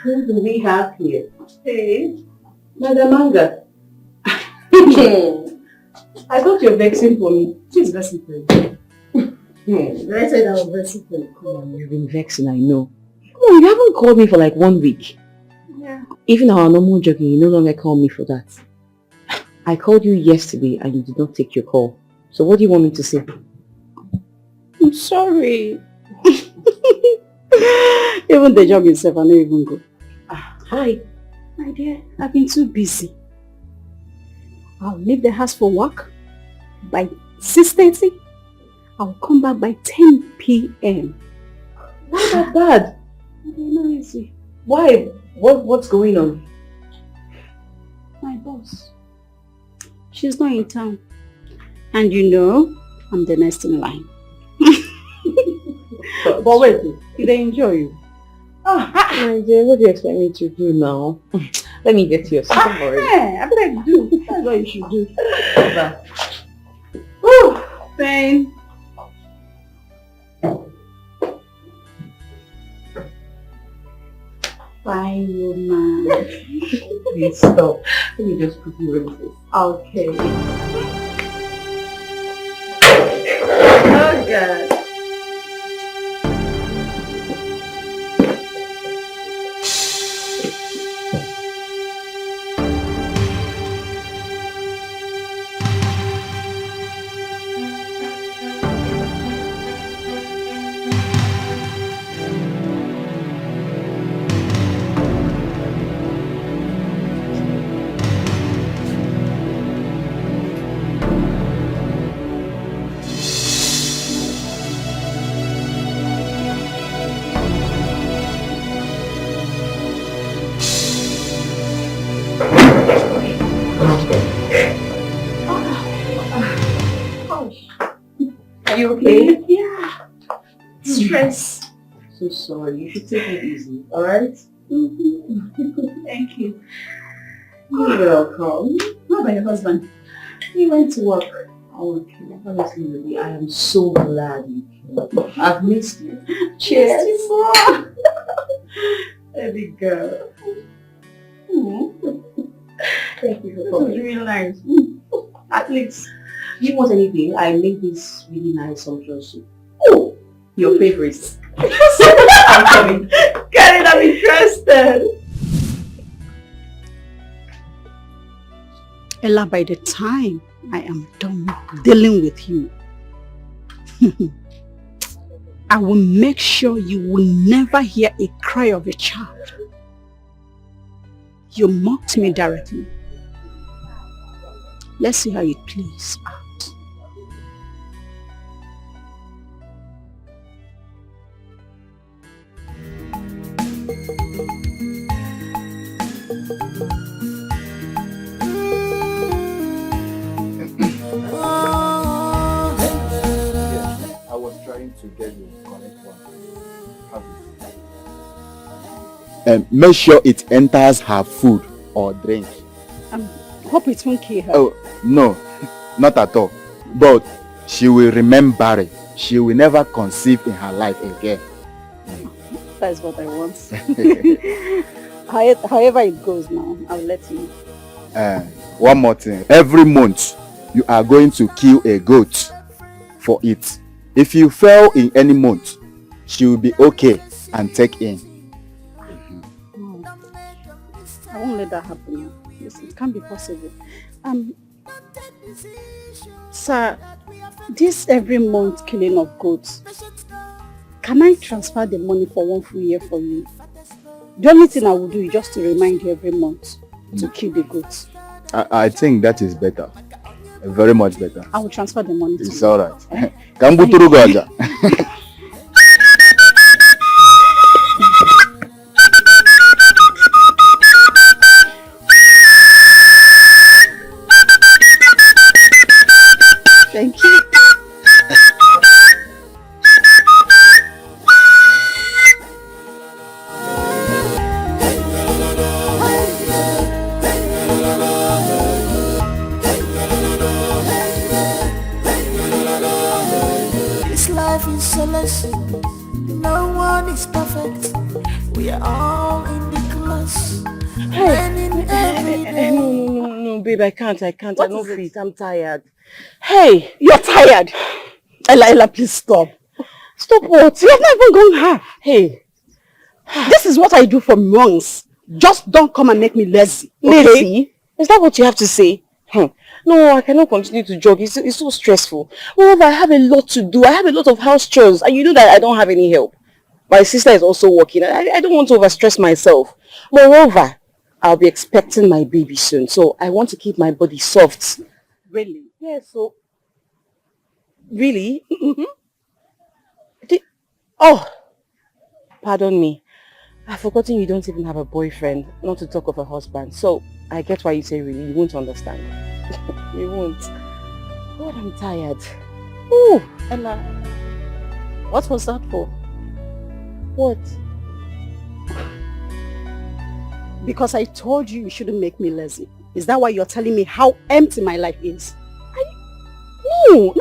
Who do we have here? Hey, Madam Manga. I thought you were vexing for me. She's vexing for you. Did I say that I was vexing for you? Come on, you've been vexing, I know. Come on, you haven't called me for like 1 week. Yeah. Even our normal jogging, you no longer call me for that. I called you yesterday and you did not take your call. So what do you want me to say? I'm sorry. Even the job itself, I don't even go. Hi. My dear, I've been too busy. I'll leave the house for work by 6:30. I'll come back by 10 p.m. Why that bad? No, easy. Why? What's going on? My boss. She's not in town. And you know, I'm the next in line. But wait, did they enjoy you? My dear, what do you expect me to do now? Let me get you a second already. Yeah, I better do. That's what you should do. Woo! Pain. Fine, woman. Please stop. Let me just put you in this. Okay. Oh God. Are you okay? Yeah. Stress. So sorry. You should take it easy. Alright? Thank you. You're welcome. How about your husband? He went to work. Oh, okay. Honestly, baby, I am so glad you came. I've missed you. Cheers. Baby girl. Thank you for This was coming. really nice. At least. Do you want anything? I made this really nice sumptuous soup. Oh, your favorite. I'm coming. Get it, I'm interested. Ella, by the time I am done dealing with you, I will make sure you will never hear a cry of a child. You mocked me directly. Let's see how it plays out. I was trying to get you the correct one. Have it. Make sure it enters her food or drink. Hope it won't kill her. Oh, no, not at all. But she will remember it. She will never conceive in her life again. That's what I want. However it goes now, I'll let you know. One more thing. Every month, you are going to kill a goat for it. If you fail in any month, she will be okay and take in. let that happen. It can't be possible. Sir, this every month killing of goats, can I transfer the money for 1 full year for you? The only thing I will do is just to remind you every month to kill the goats. I think that is better. Very much better. I will transfer the money to you. It's alright. Kambuturu Gaja. Thank you. This life is so lesson. No one is perfect. We are all in the class. No, babe, I can't. I'm not fit. I'm tired. Hey, you're tired. Ella, please stop. Stop what? You have not even gone half. Hey, this is what I do for months. Just don't come and make me lazy. Okay? Lazy? Is that what you have to say? No, I cannot continue to jog. It's so stressful. Moreover, I have a lot to do. I have a lot of house chores. And you know that I don't have any help. My sister is also working. I don't want to overstress myself. Moreover, I'll be expecting my baby soon. So I want to keep my body soft. Really? Yeah, so... Really? Mm-hmm. Oh! Pardon me. I've forgotten you don't even have a boyfriend, not to talk of a husband. So, I get why you say really. You won't understand. You won't. God, I'm tired. Ooh, Ella. What was that for? What? Because I told you shouldn't make me lazy. Is that why you're telling me how empty my life is? No.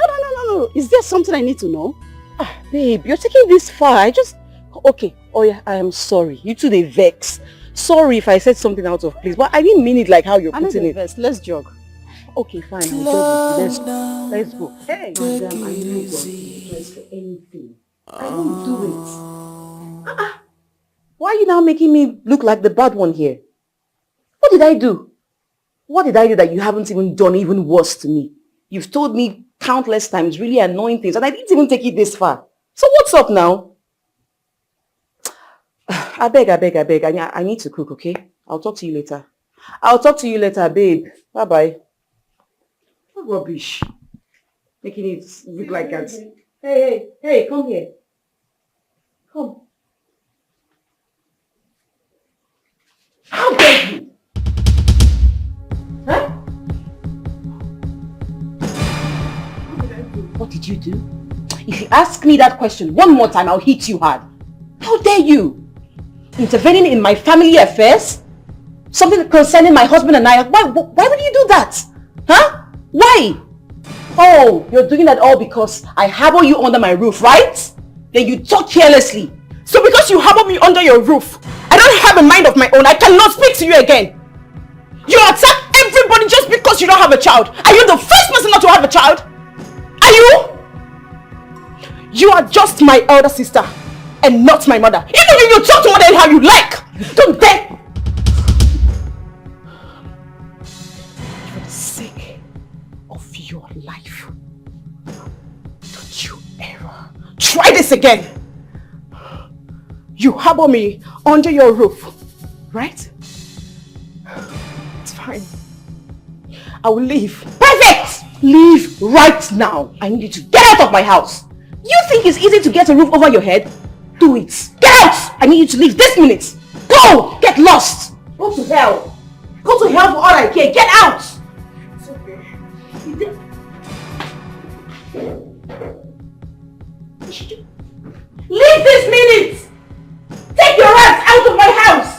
Is there something I need to know? Babe, you're taking this far. Okay. Oh yeah, I am sorry. You two, they vex. Sorry if I said something out of place, but I didn't mean it like how you're putting it. Vex. Let's jog. Okay, fine. I'll jog. Let's go. Hey, madam, I'm not going to dress for anything. I won't do it. Why are you now making me look like the bad one here? What did I do? What did I do that you haven't even done even worse to me? You've told me countless times really annoying things and I didn't even take it this far. So what's up now? I beg. I need to cook, okay? I'll talk to you later. Babe. Bye-bye. What rubbish. Making it look like that. Hey, come here. Come. How dare you? Huh? What did you do? If you ask me that question one more time, I'll hit you hard. How dare you? Intervening in my family affairs? Something concerning my husband and I. Why would you do that? Huh? Why? Oh, you're doing that all because I harbor you under my roof, right? Then you talk carelessly. So because you harbor me under your roof, I don't have a mind of my own. I cannot speak to you again. You attack everybody just because you don't have a child. Are you the first person not to have a child? Are you? You are just my elder sister and not my mother. Even you talk to mother how you like. Don't dare. For the sake of your life, don't you ever try this again. You harbor me under your roof, right? It's fine. I will leave. Perfect! Leave right now. I need you to get out of my house. You think it's easy to get a roof over your head? Do it. Get out! I need you to leave this minute. Go! Get lost. Go to hell. Go to hell for all I care. Get out! It's okay. Leave this minute! Take your ass out of my house!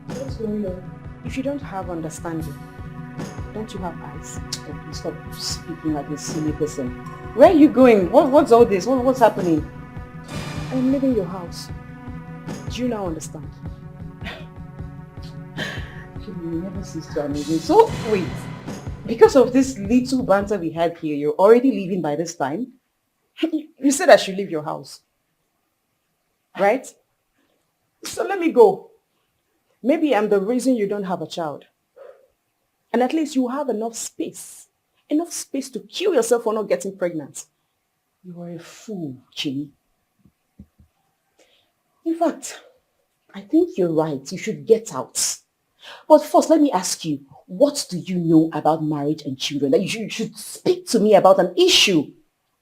What's going on? If you don't have understanding, don't you have eyes? Oh, please stop speaking like a silly person. Where are you going? What's all this? What's happening? I'm leaving your house. Do you now understand? You never cease to amaze me. So, wait. Because of this little banter we had here, you're already leaving by this time? You said I should leave your house. Right? So let me go. Maybe I'm the reason you don't have a child. And at least you have enough space. Enough space to kill yourself for not getting pregnant. You are a fool, Chini. In fact, I think you're right. You should get out. But first, let me ask you, what do you know about marriage and children that you should speak to me about an issue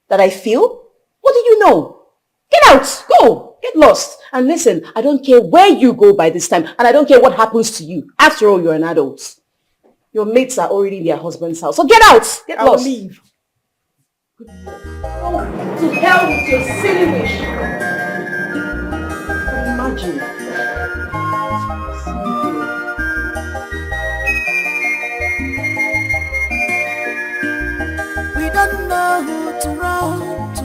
that I feel? What do you know? Get out! Go! Get lost! And listen, I don't care where you go by this time, and I don't care what happens to you. After all, you're an adult. Your mates are already in their husband's house. So get out! Get lost! I'll leave. Good Lord. Oh, to hell with your silly wish. Imagine. We don't know who to run to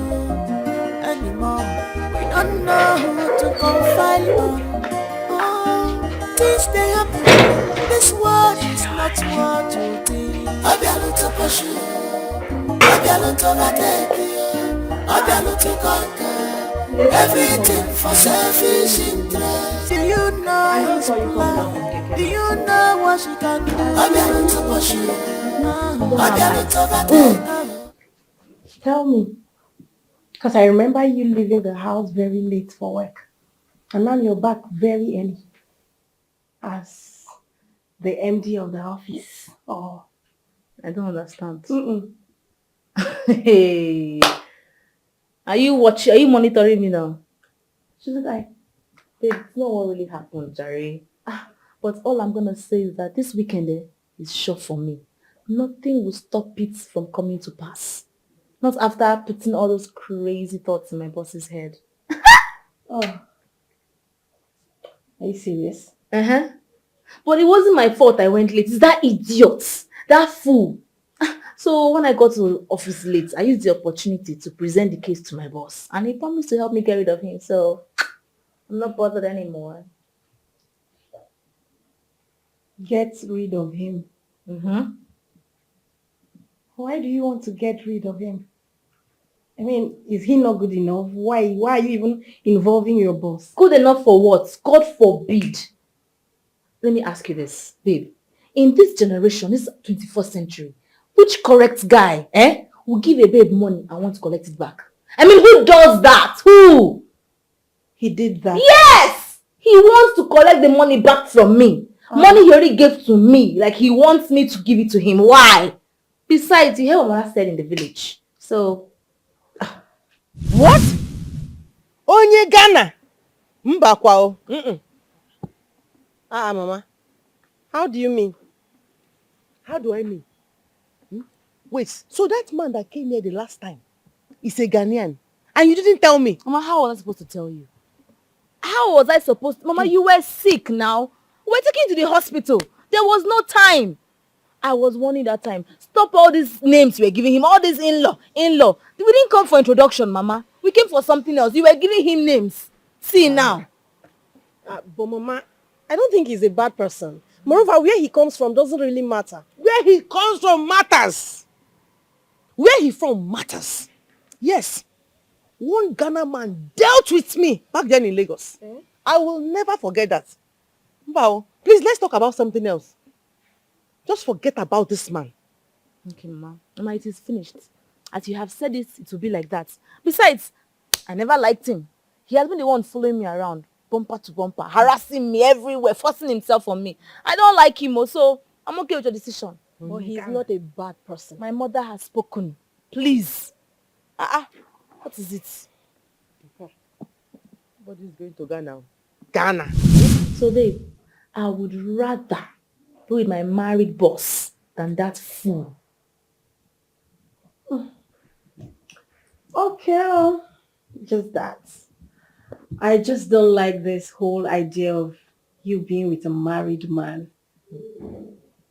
anymore. We don't know who to confide on. Oh, things they happen. This world is not what you think. Obio to pursue, obio to overtake, obio to conquer. Everything for selfish interest. Do you know his plan? Do you know what she can do? Obio to pursue, obio to overtake. Tell me, because I remember you leaving the house very late for work, and now you're back very early as the MD of the office. Oh, I don't understand. mm-mm. Hey, are you watching? Are you monitoring me now? Shouldn't I? Babe, it's not what really happened, Jerry. But all I'm gonna say is that this weekend is short for me. Nothing will stop it from coming to pass. Not after putting all those crazy thoughts in my boss's head. Oh, are you serious? Uh-huh. But it wasn't my fault I went late. It's that idiot. That fool. So when I got to office late, I used the opportunity to present the case to my boss. And he promised to help me get rid of him. So I'm not bothered anymore. Get rid of him. Mm-hmm. Why do you want to get rid of him? I mean, is he not good enough? Why are you even involving your boss? Good enough for what? God forbid. Let me ask you this, babe. In this generation, this 21st century, which correct guy, will give a babe money and want to collect it back? I mean, who does that? Who? He did that. Yes! He wants to collect the money back from me. Money he already gave to me. Like he wants me to give it to him. Why? Besides, you hear what Mama said in the village. So... What? Onye Ghana? Mbakwa o. Mama. How do you mean? How do I mean? Wait, so that man that came here the last time is a Ghanaian and you didn't tell me? Mama, how was I supposed to tell you? How was I supposed to? Mama, you were sick now. We were taken to the hospital. There was no time. I was warning that time. Stop all these names you were giving him. All this in-law. We didn't come for introduction, Mama. We came for something else. You were giving him names. See now. But Mama, I don't think he's a bad person. Moreover, where he comes from doesn't really matter. Where he comes from matters. Where he from matters. Yes. One Ghana man dealt with me back then in Lagos. I will never forget that. Mbao, please, let's talk about something else. Just forget about this man. Okay, Mama. Mama, it is finished. As you have said it, it will be like that. Besides, I never liked him. He has been the one following me around, bumper to bumper, harassing me everywhere, forcing himself on me. I don't like him, so I'm okay with your decision. But he's not a bad person. My mother has spoken. Please. What is it? What is going to Ghana? Ghana. So, babe, I would rather be with my married boss than that fool. Okay, just that. I just don't like this whole idea of you being with a married man.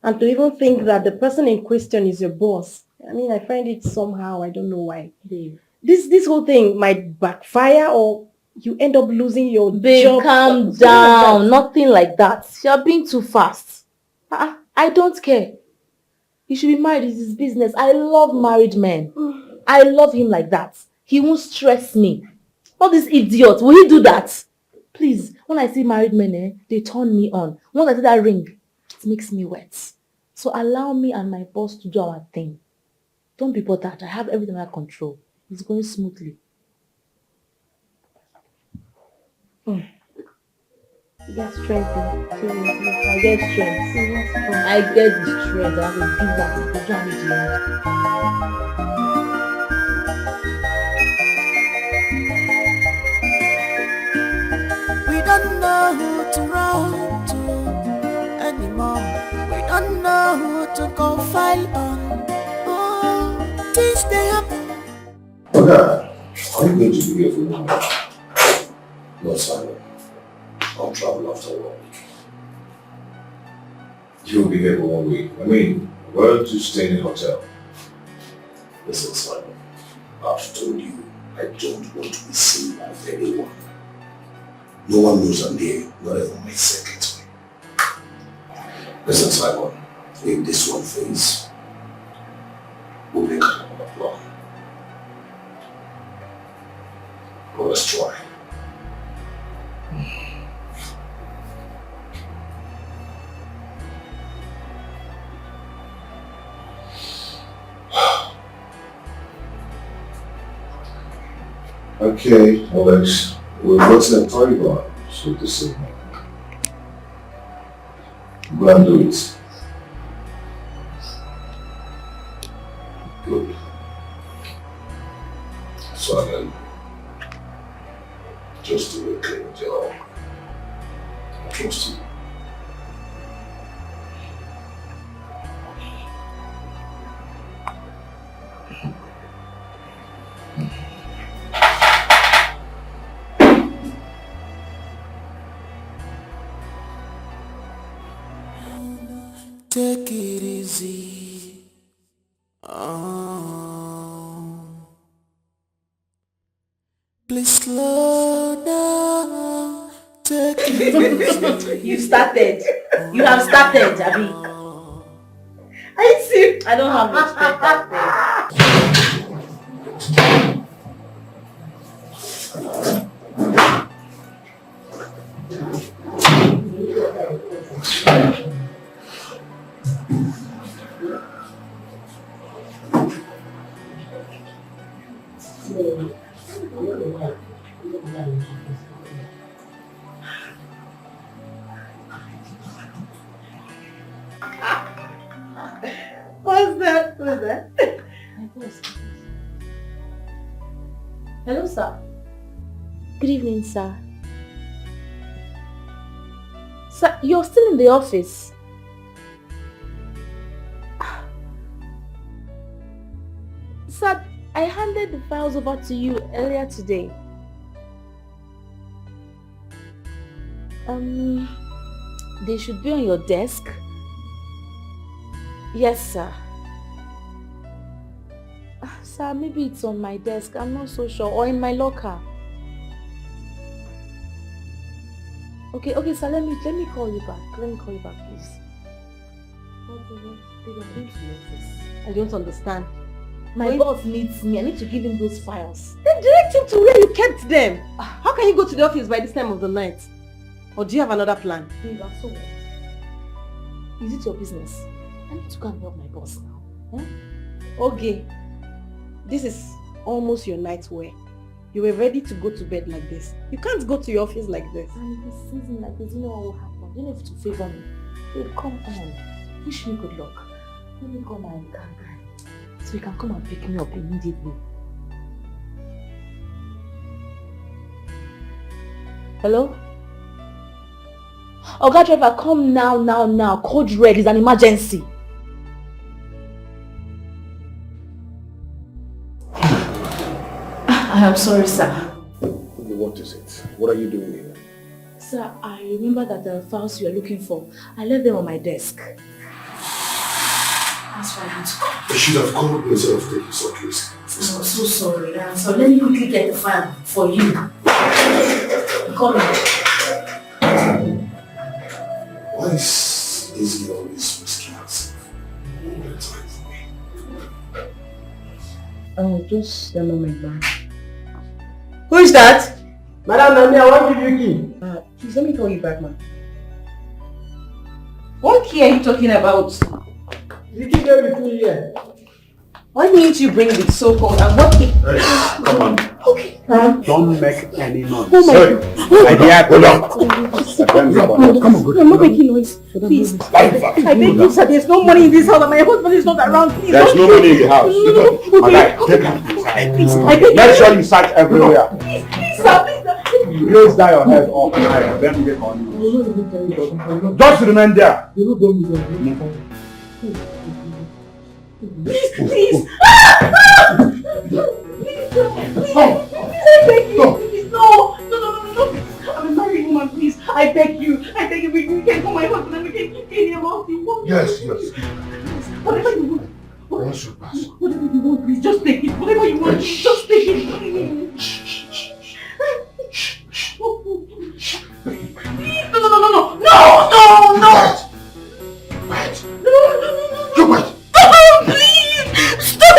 And to even think that the person in question is your boss. I mean, I find it somehow, I don't know why. Babe. This whole thing might backfire or you end up losing your job. Babe, calm down. Nothing like that. You're being too fast. I don't care. He should be married. It's his business. I love married men. I love him like that. He won't stress me. All these idiots, will he do that? Please, when I see married men, they turn me on. Once I see that ring, it makes me wet. So allow me and my boss to do our thing. Don't be bothered. I have everything under control. It's going smoothly. You get strength. Seriously. I get strength. I get the strength. I will do that. I will do that. We don't know who to run to anymore. We don't know who to confide on. Oh, things they happen. Okay, are you going to be here for 1 week? No, Simon. I'll travel after 1 week. You'll be here for 1 week. I mean, where do you stay in a hotel? Listen, Simon. I've told you I don't want to be seen by anyone. No one knows I'm here, not even my secretary. Listen, Simon. If this one fails, we'll make another plan. But let's try. Okay, Alex, we're what's that party bar? So this evening. Go and do it. Good. So then, just do a clean job. I trust you. Take it easy. Please slow down. Take it easy. You started. You have started, Abby. I see. I don't have respect that day. What's that? What's that? My boss. Hello, sir. Good evening, sir. Sir, you're still in the office. Sir, I handed the files over to you earlier today. They should be on your desk. Yes, sir. Sir, maybe it's on my desk. I'm not so sure. Or in my locker. Okay, sir. Let me call you back. Let me call you back, please. I don't understand. My boss needs me. I need to give him those files. Then direct him to where you kept them. How can you go to the office by this time of the night? Or do you have another plan? Babe, so what? Is it your business? I need to go and help my boss now. Huh? Okay. This is almost your night wear. You were ready to go to bed like this. You can't go to your office like this. And this season like this, you know what will happen? You don't have to favor me. Babe, come on. Wish me good luck. Let me call my car guy. So he can come and pick me up immediately. Hello? Oga driver, come now. Code red is an emergency. I am sorry, sir. What is it? What are you doing here? Sir, I remember that the files you are looking for, I left them on my desk. That's why I had to come. You should have called me instead of taking such risk. I'm so sorry. So let me quickly get the file for you. Come Why is he always risking himself all the time? Oh, just the moment, ma'am. Who is that? Madam Nami, I want to give you key. Please let me call you back, ma'am. What key are you talking about? The key gave it to me here. Why didn't you bring the so-called and what key? Hey, come on. Okay. Don't make any noise. Oh my God. My dear, Hold on. Come on, I'm not making noise. Please. I beg you, sir. There's no money in this house and my husband is not around. Please. There's no money in the house. Okay. My guy, take her inside. Please. I beg you. Make sure you search everywhere. Please, sir. Please. Raise down your head up high, then get on you. Just remain there. Please. Please, I beg you. Please, no. I'm a married woman, please. I beg you, we can call my husband and we can keep any amount you want. Yes. Whatever you want. What's your pass? Whatever you want, please, just take it. Whatever you want, just take it. Please. No. Wait. No. You wait. Oh, please. Stop.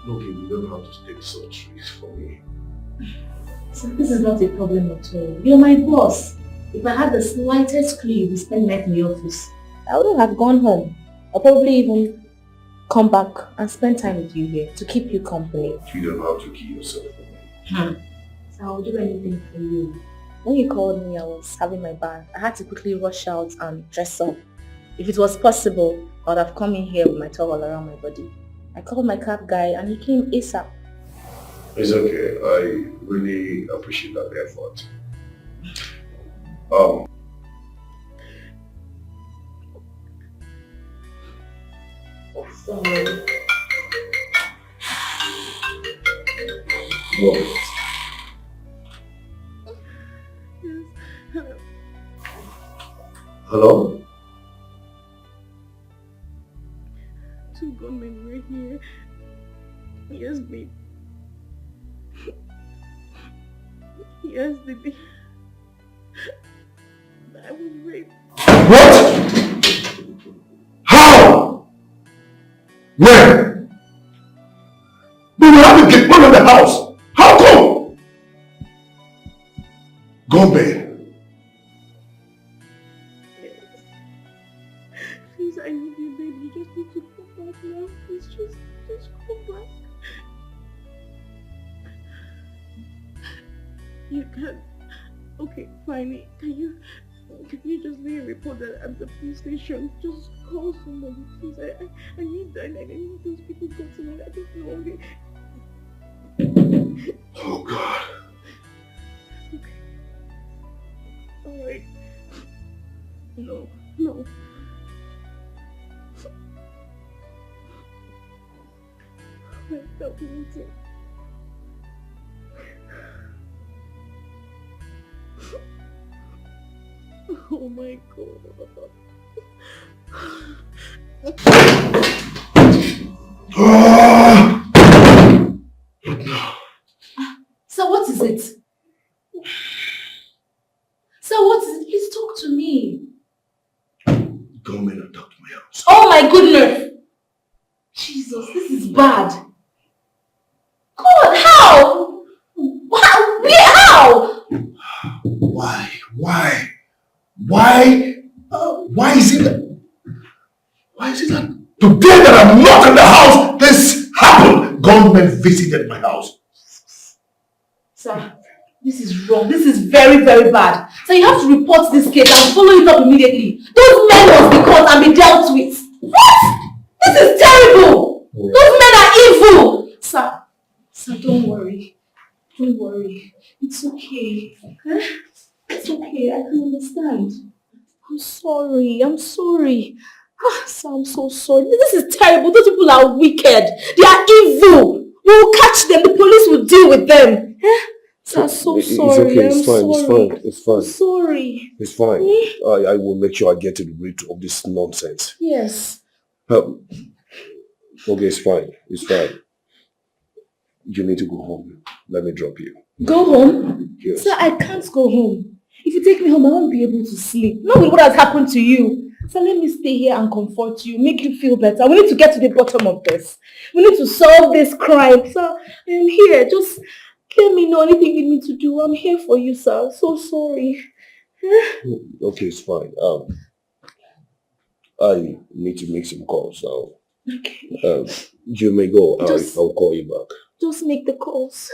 Look, you don't have to take such risks for me. So this is not a problem at all. You're my boss. If I had the slightest clue you'd spend night in the office, I wouldn't have gone home. Or probably even come back and spend time with you here to keep you company. You don't have to kill yourself for me. So I'll do anything for you. When you called me, I was having my bath. I had to quickly rush out and dress up. If it was possible, I would have come in here with my towel around my body. I called my cab guy and he came ASAP. It's okay. I really appreciate that effort. Sorry. What? Hello? Two gunmen were here. Yes, babe. Yes, baby. I was raped. What? How? Where? We will have to get one of the house. How come? Gombe. Yes. Please, I need you, baby. You just need to come back now. Please, just come back. You can. Okay, fine. Can you just leave a report that at the police station? Just call somebody, please. I need that. I need those people to come to me. I don't know. Oh God. Okay. Alright. No. Wait, stop eating. Oh my God. So what is it? So what is it? Please talk to me. Government attacked my house. Oh my goodness! Jesus, this is bad. God, how? How? Why is it that today that I'm not in the house, this happened? Government visited my house. Sir, this is wrong. This is very, very bad. So you have to report this case and follow it up immediately. Those men must be caught and be dealt with. What? This is terrible. Those men are evil! Sir, don't worry. Don't worry. It's okay. Huh? It's okay. I can understand. I'm sorry. Sir, I'm so sorry. This is terrible. Those people are wicked. They are evil. We will catch them. The police will deal with them. Sir, I'm so sorry. It's okay. It's fine. I'm sorry. It's fine. I will make sure I get to the root of this nonsense. Yes. Okay, it's fine. You need to go home. Let me drop you. Go home? Yes. Sir, I can't go home. If you take me home, I won't be able to sleep. Not with what has happened to you. So let me stay here and comfort you, make you feel better. We need to get to the bottom of this. We need to solve this crime. So I'm here. Just let me know anything you need to do. I'm here for you, sir. I'm so sorry. Okay, it's fine. I need to make some calls now. Okay. You may go. I'll call you back. Just make the calls.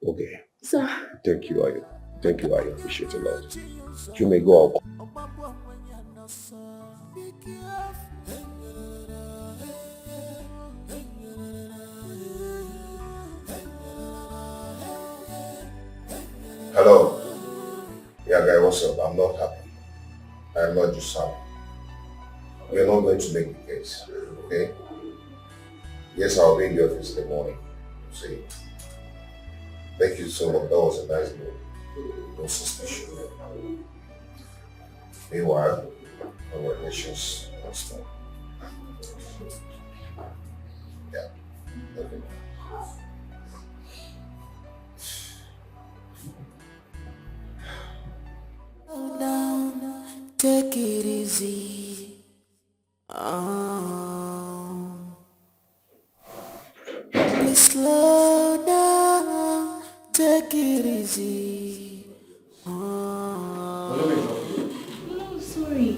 Okay. Sir. Thank you. I appreciate it a lot. You may go. Hello. Yeah, guy, what's up? I'm not happy. I'm not just happy. We're not going to make the case, okay? Yes, I'll be in the office in the morning. See. Thank you so much. That was a nice move. No suspicion. Meanwhile, our relations are strong. Yeah. Okay. Down, take it easy. Please slow down, take it easy. No, sorry.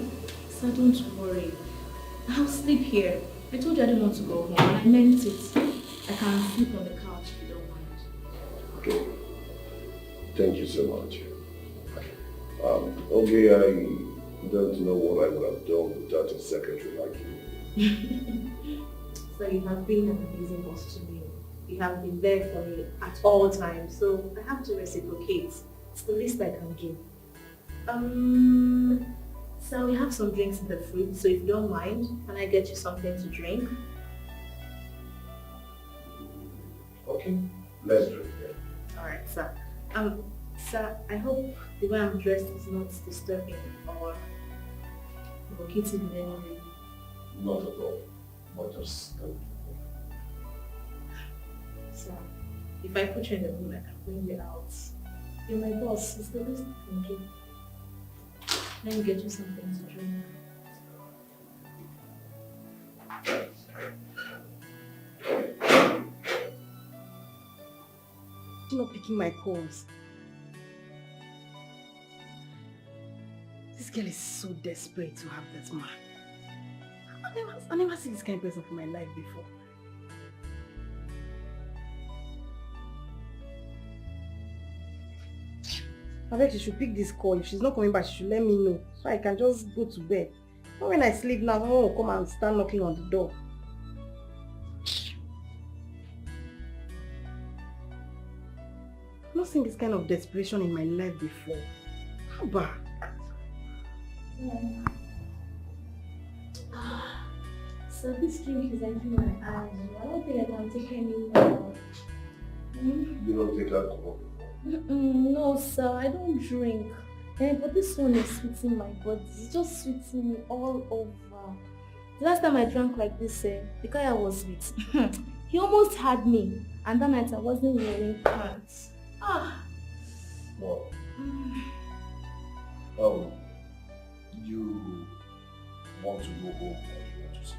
Sir, don't worry. I'll sleep here. I told you I didn't want to go home, and I meant it. I can sleep on the couch if you don't mind. Okay. Thank you so much. Okay, I don't know what I would have done without a secretary like you. So you have been an amazing boss to me. You have been there for me at all times, so I have to reciprocate. It's the least I can do. So we have some drinks in the fridge, so if you don't mind, can I get you something to drink? Okay, let's drink. Alright, sir. Sir, I hope the way I'm dressed is not disturbing or provocative in any way. Not at all. But just Sir, if I put you in the room, I can bring you out. You're my boss. It's the least I can do. Let me get you something to drink. You're not picking my calls. This girl is so desperate to have that man. I never seen this kind of person for my life before. I bet she should pick this call. If she's not coming back, she should let me know so I can just go to bed. But when I sleep now, someone will come and start knocking on the door. I've not seen this kind of desperation in my life before. How bad? So this drink is entering my eyes. I don't think I can take any more. You don't take alcohol? No, sir, I don't drink. But this one is sweetening my body. It's just sweetening me all over. The last time I drank like this, the guy I was with, he almost had me. And that night I wasn't wearing pants. Well, you want to go home or you want to sleep?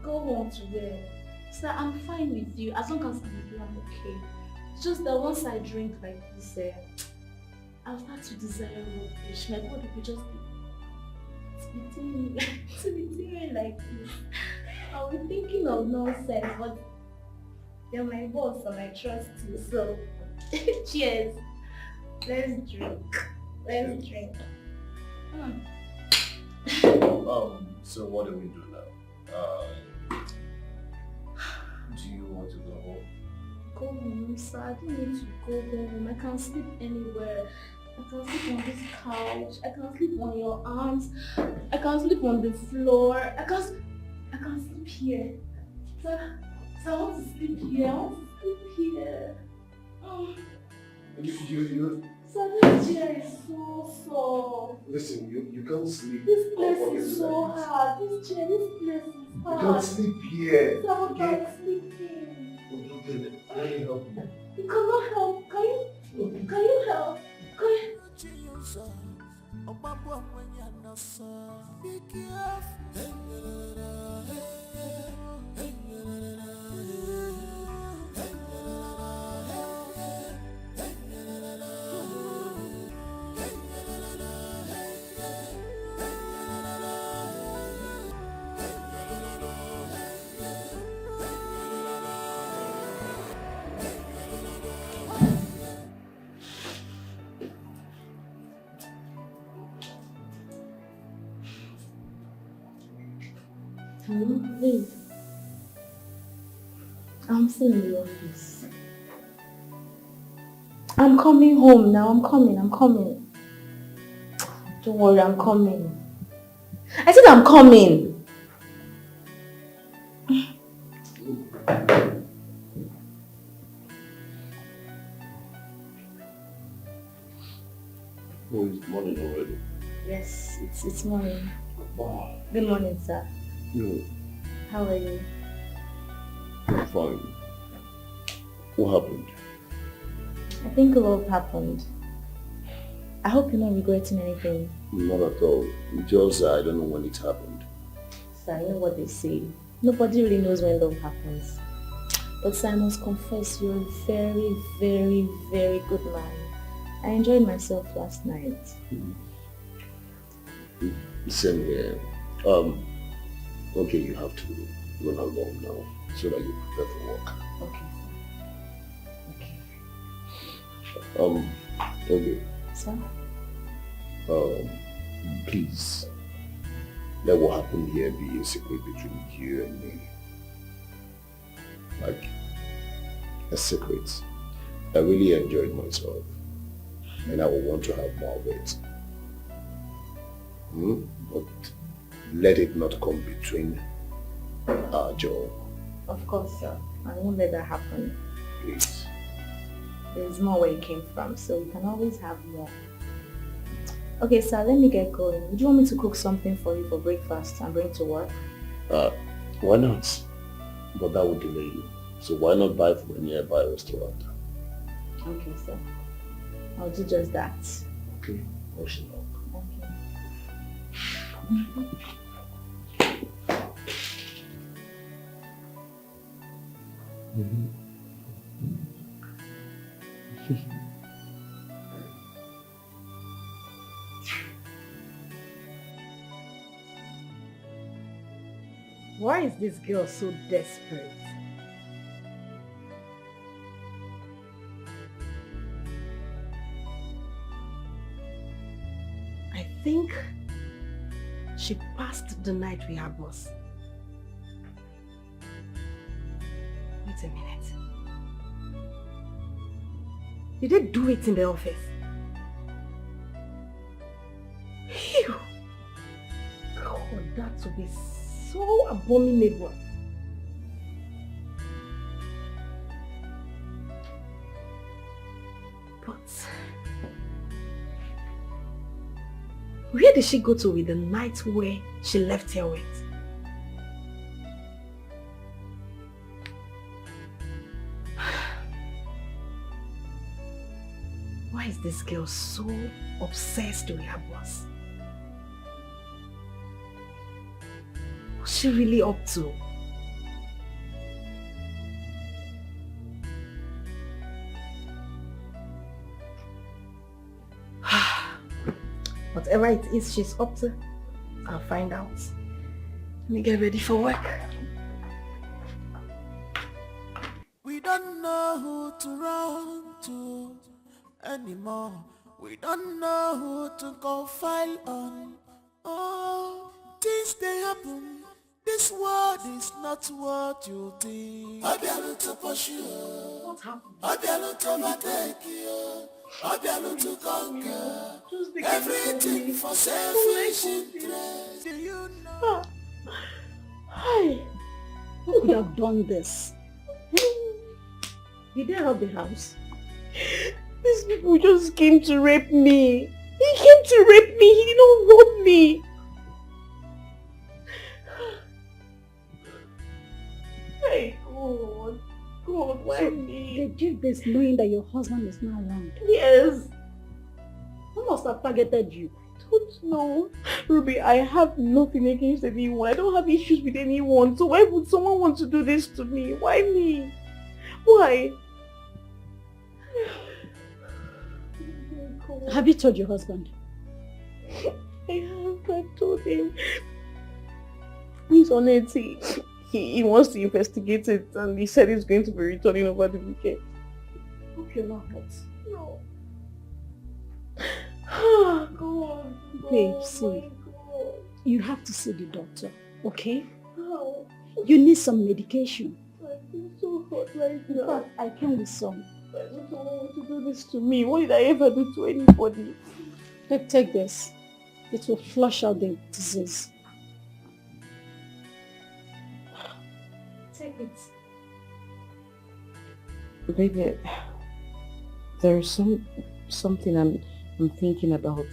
Go home to where? Sir, I'm fine with you. As long as I'm with you, I'm okay. It's just that once I drink like this, I'll start to desire rubbish. My body will just be tweeting me like this. I'll be thinking of nonsense, but you're my boss and I trust you, so cheers. Let's drink. So what do we do now? Do you want to go home? Go home, sir. I don't need to go home. I can sleep anywhere. I can sleep on this couch. I can sleep on your arms. I can sleep on the floor. I can sleep here. Sir, I want to sleep here. I want to sleep here. Oh. Sir, this chair is so soft. Listen, you can't sleep. This place is so hard. This place is hard. You can't sleep here. Sir, I'm sleeping. Let me help you. You cannot help. Can you help? Can you? Be careful. Hello, please. I'm still in the office. I'm coming home now. I'm coming. Don't worry, I'm coming. I said I'm coming. Oh, it's morning already. Yes, it's morning. Wow. Good morning, sir. No, How are you? I'm fine. What happened? I think love happened. I hope you're not regretting anything. Not at all. Just I don't know when it happened. Sir, you know what they say. Nobody really knows when love happens. But sir, I must confess, you're a very, very, very good man. I enjoyed myself last night. Same here. Okay, you have to run along now so that you prepare for work. Okay. Okay. Sir? Please, let what happened here be a secret between you and me. Like, a secret. I really enjoyed myself, and I will want to have more of it. But let it not come between our job. Of course, sir. I won't let that happen. Please. There's more where you came from, so we can always have more. Okay, sir, let me get going. Would you want me to cook something for you for breakfast and bring to work? Why not? But that would delay you. So why not buy from a nearby restaurant? Okay, sir. I'll do just that. Okay. Wash it up. Why is this girl so desperate? I think she passed the night with her boss. Wait a minute. Did they do it in the office? Phew! God, that would be so abominable. But where did she go to with the nightwear she left here with? Why is this girl so obsessed with her boss? What's she really up to? Whatever it is she's up to, I'll find out. Let me get ready for work. We don't know who to run to anymore. We don't know who to confide on. Oh, things they happen This world is not what you think. Obiano to push you. What happened? Obiano to overtake you. Obiano to conquer. Everything for selfish interest. Do you know? Hi. Who could have done this? Did they rob the house? These people just came to rape me. He came to rape me. He didn't rob me. Hey, God. God, why So me? they did this knowing that your husband is not around. Yes. Who must have targeted you? Don't know. Ruby, I have nothing against anyone. I don't have issues with anyone. So why would someone want to do this to me? Why me? Why? Have you told your husband? I told him. He's on it. He wants to investigate it and he said he's going to be returning over the weekend. Hope you're not hurt. No. God. Babe, see. You have to see the doctor, okay? How? You need some medication. I feel so hot right In now. fact, I came with some. I don't want to do this to me. What did I ever do to anybody? Take this. It will flush out the disease. Take it. Baby, there's something I'm thinking about,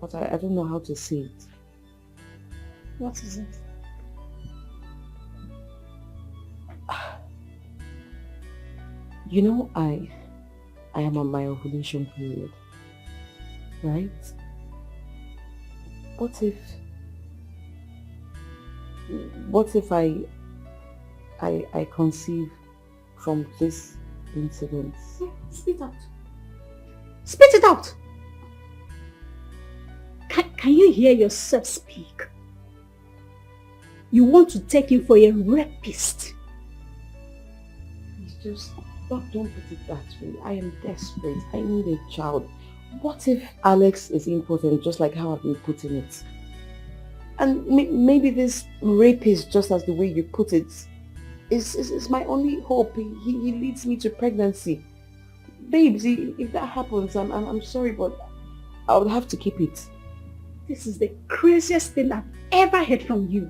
but I don't know how to say it. What is it? You know, I am on my ovulation period, right? What if I conceive from this incident? Spit out. Spit it out! Can you hear yourself speak? You want to take him for a rapist. It's just, don't put it that way. I am desperate. I need a child. What if Alex is impotent, just like how I've been putting it? And maybe this rape is just as the way you put it. Is my only hope. He leads me to pregnancy. Babes, if that happens, I'm sorry, but I would have to keep it. This is the craziest thing I've ever heard from you.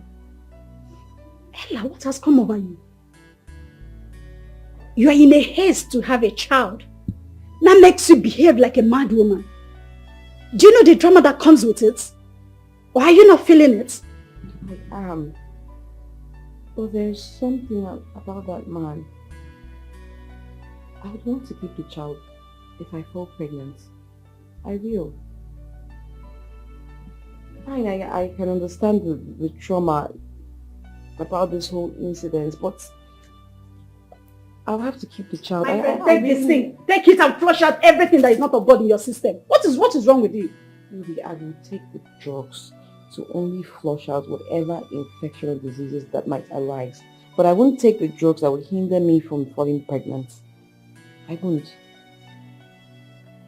Ella, what has come over you? You are in a haste to have a child. That makes you behave like a mad woman. Do you know the drama that comes with it? Or are you not feeling it? I am. But there's something about that man. I would want to keep the child if I fall pregnant. I will. Fine, I can understand the trauma about this whole incident, but I'll have to keep the child. My friend, take this thing. Take it and flush out everything that is not of God in your system. What is wrong with you? Maybe I will take the drugs to only flush out whatever infection or diseases that might arise. But I won't take the drugs that would hinder me from falling pregnant. I won't.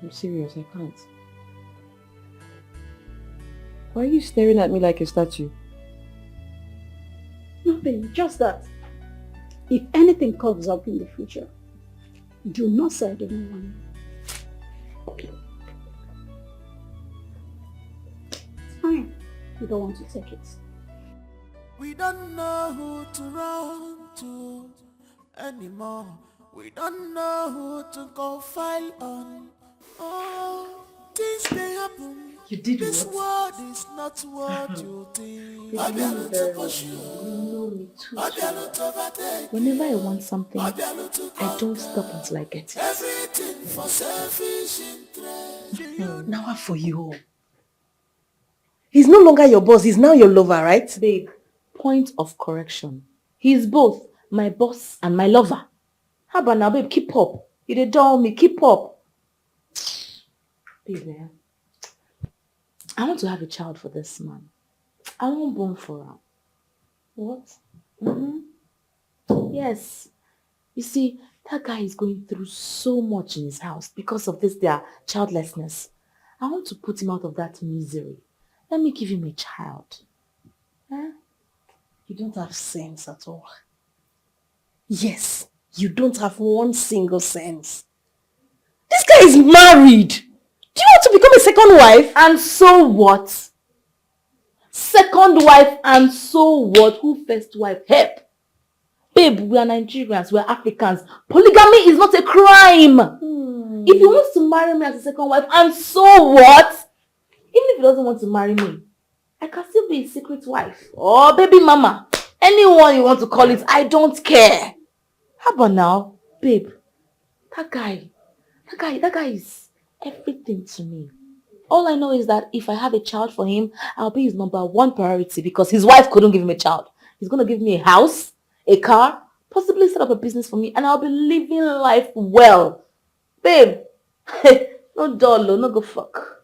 I'm serious, I can't. Why are you staring at me like a statue? Nothing, just that. If anything comes up in the future, do not say I didn't want it. It's fine. You don't want to take it. We don't know who to run to anymore. We don't know who to confide on. Oh, things they happen. You did This what? world is not what you think. You know me very well. You know me too well. Whenever I want something, I don't stop until I get it. Everything for selfish interest. Now what for you? He's no longer your boss, he's now your lover, right? Babe, point of correction. He's both my boss and my lover. How about now, babe? Keep up. You dey dull me. Keep up. Babe, I want to have a child for this man. I won't born for her. What? Yes. You see, that guy is going through so much in his house because of their childlessness. I want to put him out of that misery. Let me give him a child. Huh? You don't have sense at all. Yes, you don't have one single sense. This guy is married. Do you want to become a second wife? And so what? Second wife and so what? Who first wife? Help! Babe, we are Nigerians, we are Africans. Polygamy is not a crime. If he wants to marry me as a second wife, and so what? Even if he doesn't want to marry me, I can still be his secret wife. Or baby mama. Anyone you want to call it, I don't care. How about now? Babe, that guy is everything to me. All I know is that if I have a child for him, I'll be his number one priority because his wife couldn't give him a child. He's going to give me a house, a car, possibly set up a business for me, and I'll be living life well. Babe, no dollar, no go fuck.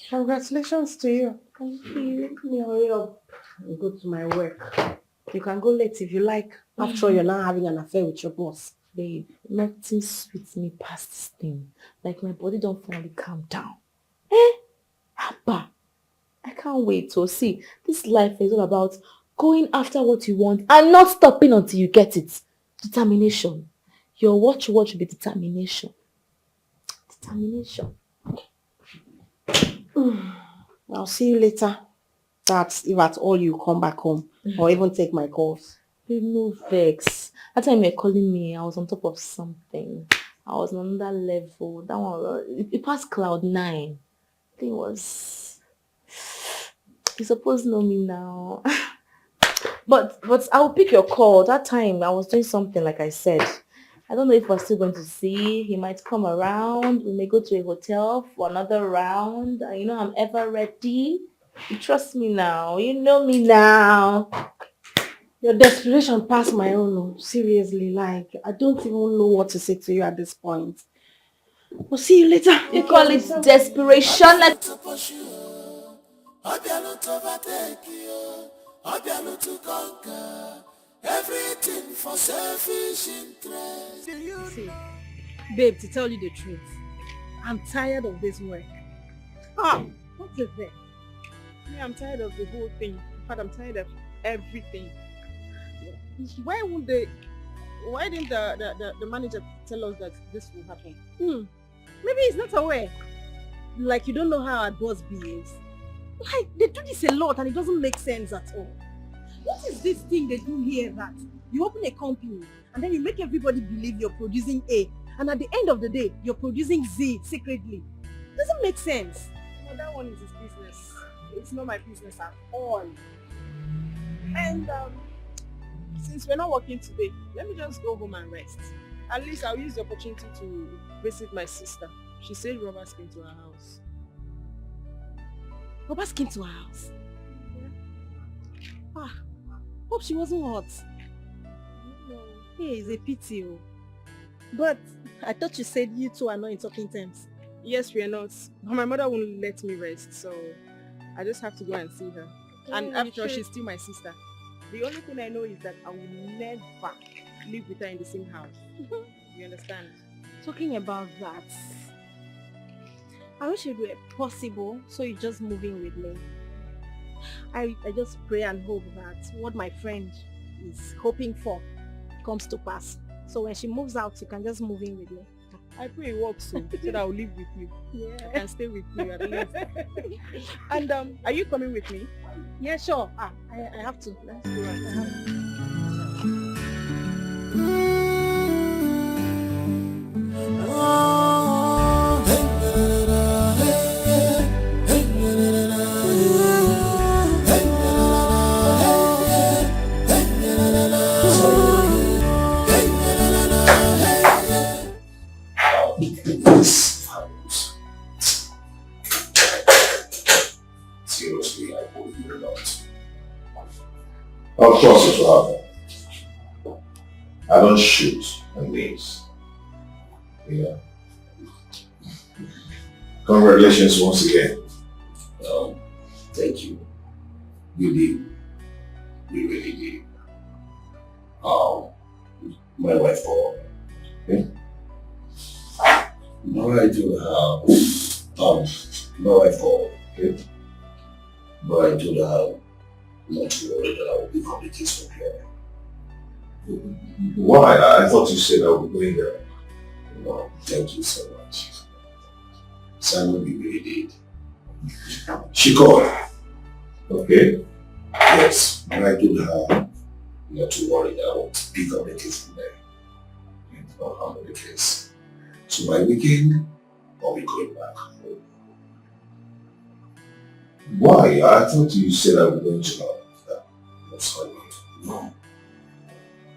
Congratulations to you. Thank you. Let me hurry up. I'll go to my work. You can go late if you like. After all, you're now having an affair with your boss. Babe, nothing sweets me past this thing. Like my body don't finally calm down. Abba, I can't wait to see. This life is all about going after what you want and not stopping until you get it. Determination. Your watch will be determination. Determination. I'll see you later. That's if at all you come back home or even take my calls. Babe, no vex. That time you were calling me, I was on top of something. I was on another level. That one, it passed cloud 9. I think it was... You're supposed to know me now. But I'll pick your call. That time I was doing something like I said. I don't know if we're still going to see. He might come around. We may go to a hotel for another round. And you know I'm ever ready. You trust me now. You know me now. Your desperation passed my own. Seriously, like, I don't even know what to say to you at this point. We'll see you later. You call it desperation? Obio to overtake you, Obio to conquer, everything for selfish interest. See, babe, to tell you the truth, I'm tired of this work. What is it? Yeah, I'm tired of the whole thing. In fact, I'm tired of everything. Why didn't the manager tell us that this will happen? Maybe he's not aware. Like, you don't know how our boss behaves. Like, they do this a lot and it doesn't make sense at all. What is this thing they do here that you open a company and then you make everybody believe you're producing A, and at the end of the day, you're producing Z secretly? It doesn't make sense. No, that one is his business. It's not my business at all. And since we're not working today, let me just go home and rest. At least I'll use the opportunity to visit my sister. She said robbers came to her house. Robbers came to her house? Yeah. Hope she wasn't hot. No. Hey, it's a pity. But I thought you said you two are not in talking terms. Yes, we are not. But my mother won't let me rest, so I just have to go and see her. And after all, she's still my sister. The only thing I know is that I will never live with her in the same house. You understand? Talking about that, I wish it were possible so you just move in with me. I just pray and hope that what my friend is hoping for comes to pass. So when she moves out, you can just move in with me. I pray it works so that I'll live with you. Yeah. I can stay with you at least. And are you coming with me? Yeah, sure. I have to. Let's go. I have to. Seriously, I believe it or not. Of course it will happen. I don't shoot and miss. Yeah. Congratulations once again. Thank you. You did. You really did. My wife Okay? No, I do have my wife Okay? but I told her not to worry that I will pick up the case from here. Why? I thought you said I would be going there. No, thank you so much. Simon, we really did. She called. Okay? Yes, and I told her not to worry that I will pick up the case from there. And I'll handle the case. So by weekend, I'll be going back home. Why? I thought you said I was going to that. No, sorry. No.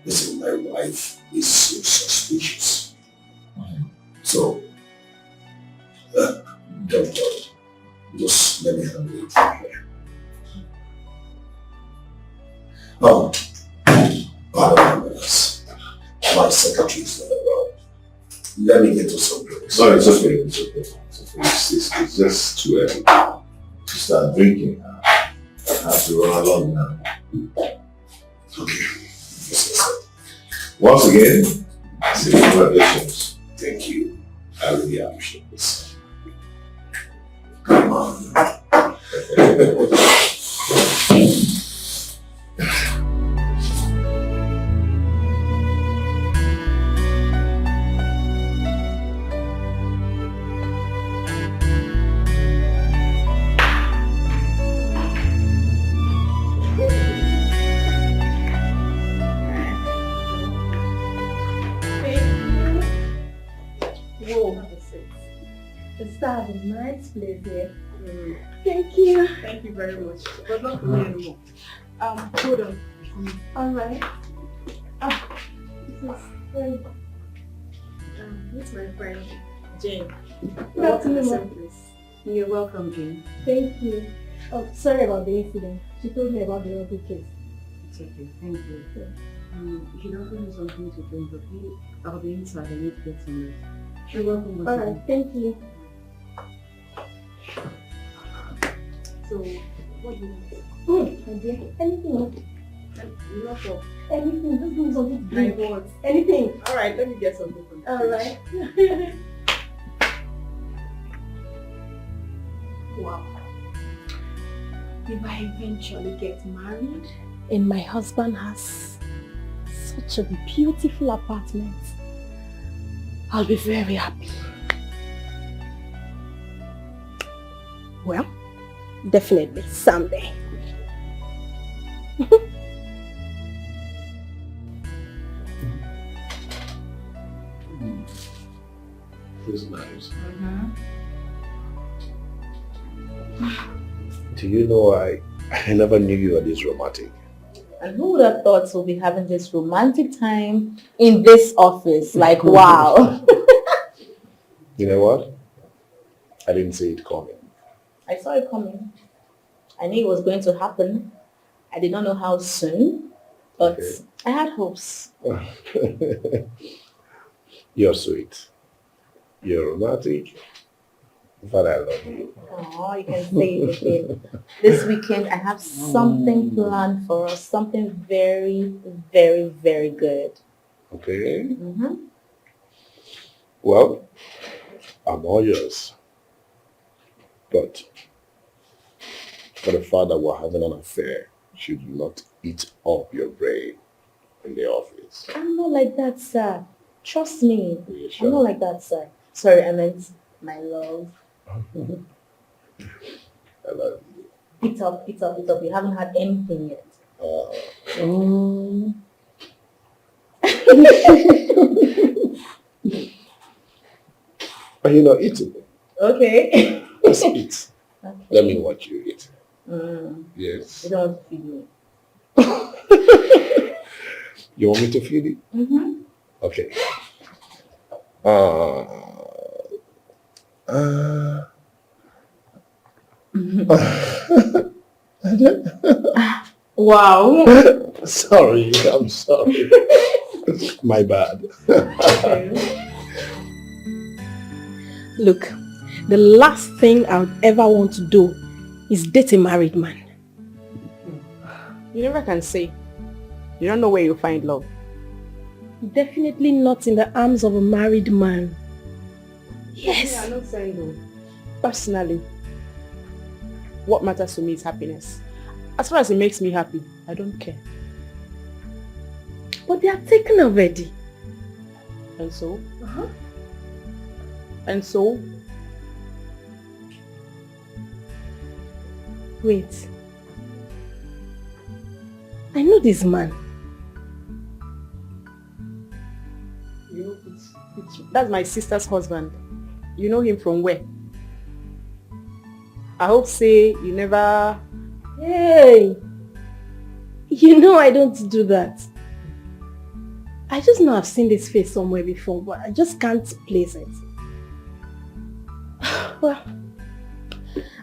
Listen, my wife is so suspicious. So, don't worry. Just let me handle it from here. Pardon me, my secretary is not around. Let me get to some drinks. No, it's okay. It's okay. It's just too early to start drinking. I have to run along now. Okay. Once again, I say congratulations. Thank you. I really appreciate this. Come on. That's a nice place here. Thank you. Thank you very much. But not for me anymore. Hold on. Alright. This is friend. This is my friend, Jane. Welcome. You're welcome, Jane. Thank you. Oh, sorry about the incident. She told me about the other case. It's okay. Thank you. You should offer me something to drink, okay? I'll be inside. I need to get some rest. You're welcome. Alright, thank you. So, what do you want? My dear, anything? Not of Anything, just give me something to drink. my words. Anything. Alright, let me get something from the Alright. Wow. If I eventually get married, And my husband has such a beautiful apartment, I'll be very happy. Well, definitely someday. This is nice. Do you know I never knew you were this romantic. And who would have thought we'll be having this romantic time in this office? Like, wow. You know what? I didn't see it coming. I saw it coming. I knew it was going to happen. I did not know how soon, but Okay. I had hopes. You're sweet. You're romantic. But I love you. Oh, you can say it again. This weekend, I have something planned for us. Something very, very, very good. Okay? Mm-hmm. Well, I'm all yours. But for the fact that we're having an affair, should not eat up your brain in the office. I'm not like that, sir. Trust me. Are you I'm sure? not like that, sir. Sorry, I meant my love. I love you. Eat up, eat up, eat up. You haven't had anything yet. But you know, eat it. Okay. Just eat. Okay. Let me watch you eat. Yes. You don't want to feed me. You want me to feed it? Mm-hmm. Okay. Wow. Sorry, I'm sorry. My bad. Look, the last thing I would ever want to do is date a married man. you never can say. You don't know where you'll find love. Definitely not in the arms of a married man. Yes. Yeah, I'm not saying no. Personally, what matters to me is happiness. As far as it makes me happy, I don't care. But they are taken already. And so? And so? Wait. I know this man. You know, that's my sister's husband. You know him from where? I hope say you never... Hey! You know I don't do that. I just know I've seen this face somewhere before, but I just can't place it. Well,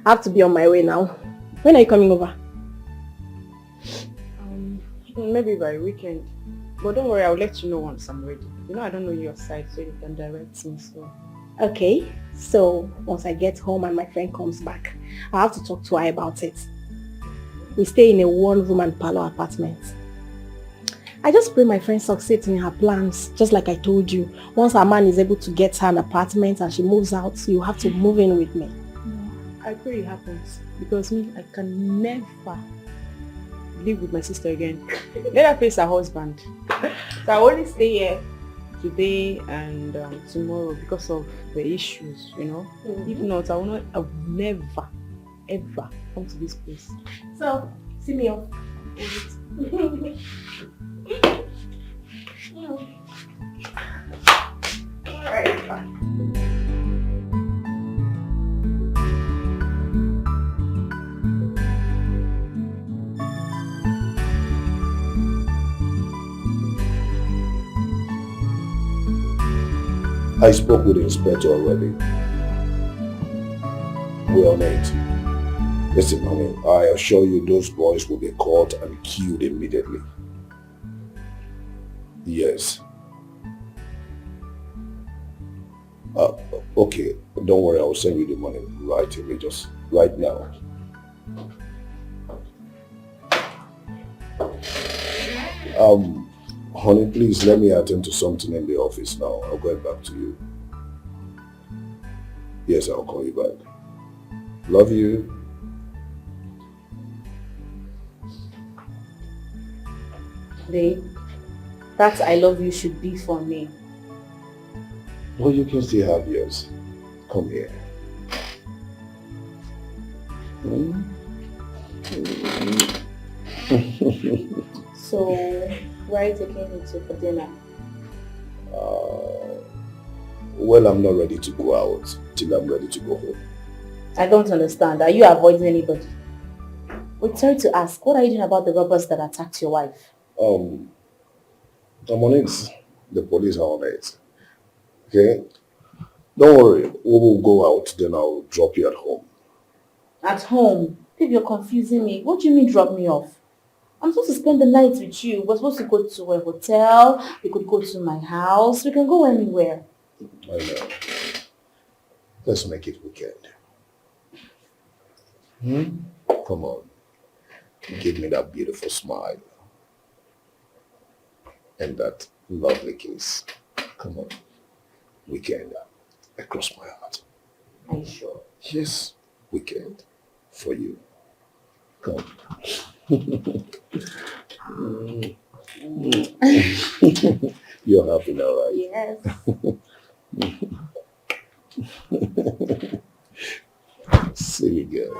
I have to be on my way now. When are you coming over? Maybe by weekend. But don't worry, I'll let you know once I'm ready. You know I don't know your side, so you can direct me, so... Okay, so once I get home and my friend comes back, I have to talk to her about it. We stay in a one-room and parlor apartment. I just pray my friend succeeds in her plans, just like I told you. Once her man is able to get her an apartment and she moves out, you have to move in with me. No, I pray it happens. Because me, I can never live with my sister again. Let her face her husband. So I only stay here today and tomorrow because of the issues, you know. If not, I will never, ever come to this place. So, see me off. Alright, bye. I spoke with the inspector already. We're on it. Listen, honey, I assure you those boys will be caught and killed immediately. Yes. Okay, don't worry, I'll send you the money right away, just right now. Honey, please let me attend to something in the office now. I'll get back to you. Yes, I'll call you back. Love you. Babe, that I love you should be for me. Well, you can still have yours. Come here. So, where are you taking me to for dinner? Well, I'm not ready to go out till I'm ready to go home. I don't understand. Are you avoiding anybody? Wait, sorry to ask, what are you doing about the robbers that attacked your wife? I'm on it. The police are on it. Okay? Don't worry. We will go out, then I'll drop you at home. At home? Babe, you're confusing me. What do you mean drop me off? I'm supposed to spend the night with you. We're supposed to go to a hotel. We could go to my house. We can go anywhere. I know. Let's make it weekend. Come on. Give me that beautiful smile. And that lovely kiss. Come on. Weekend. Across my heart. Are you sure? Yes. Weekend. For you. Come. You're happy now, right? Yes. Silly girl.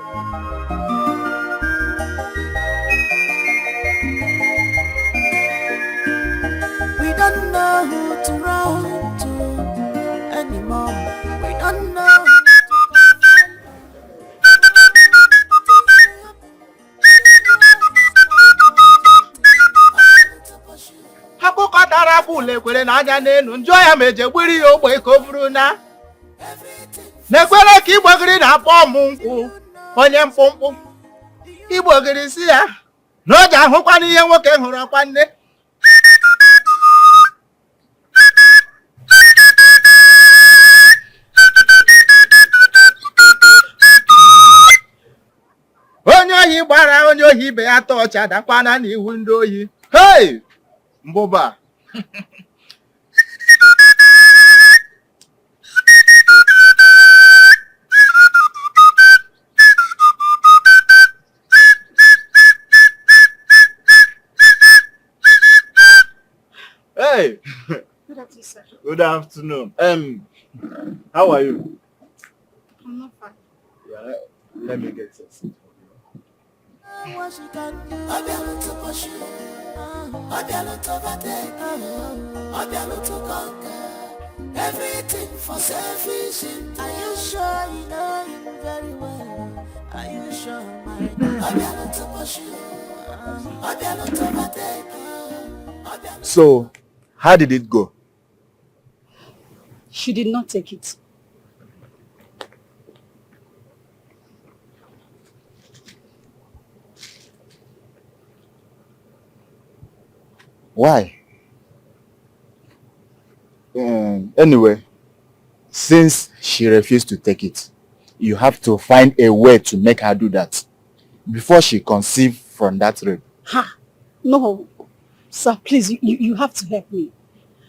We don't know who to run to anymore. We don't know who akụkọ tara bụla ekwere na anya n'elu njọ ya ma eje gbiri ya ogbe ka o buru na n'ekwere ka igbogiri na-akpọ ọmụ nkwụ onye mkpụmkpụ igbogiri si ya na o ji ahụkwana ihe nwoke hụrụ ọkwa nne onye ohi gbara onye ohi ibe ya tọọcha dakwana n'ihu ndị ohi. Hey! Mboba. sir. Good afternoon. How are you? I'm not fine. Yeah, let me get your seat for you. What she can do, Obiano to push you, Obiano to overtake, Obiano to conquer, everything for selfish. Are you sure you know him very well? Are you sure, my Obiano to push you, Obiano to overtake, So, how did it go? She did not take it. Why? Anyway, since she refused to take it, you have to find a way to make her do that before she conceive from that rape. Ha! No. Sir, please, you have to help me.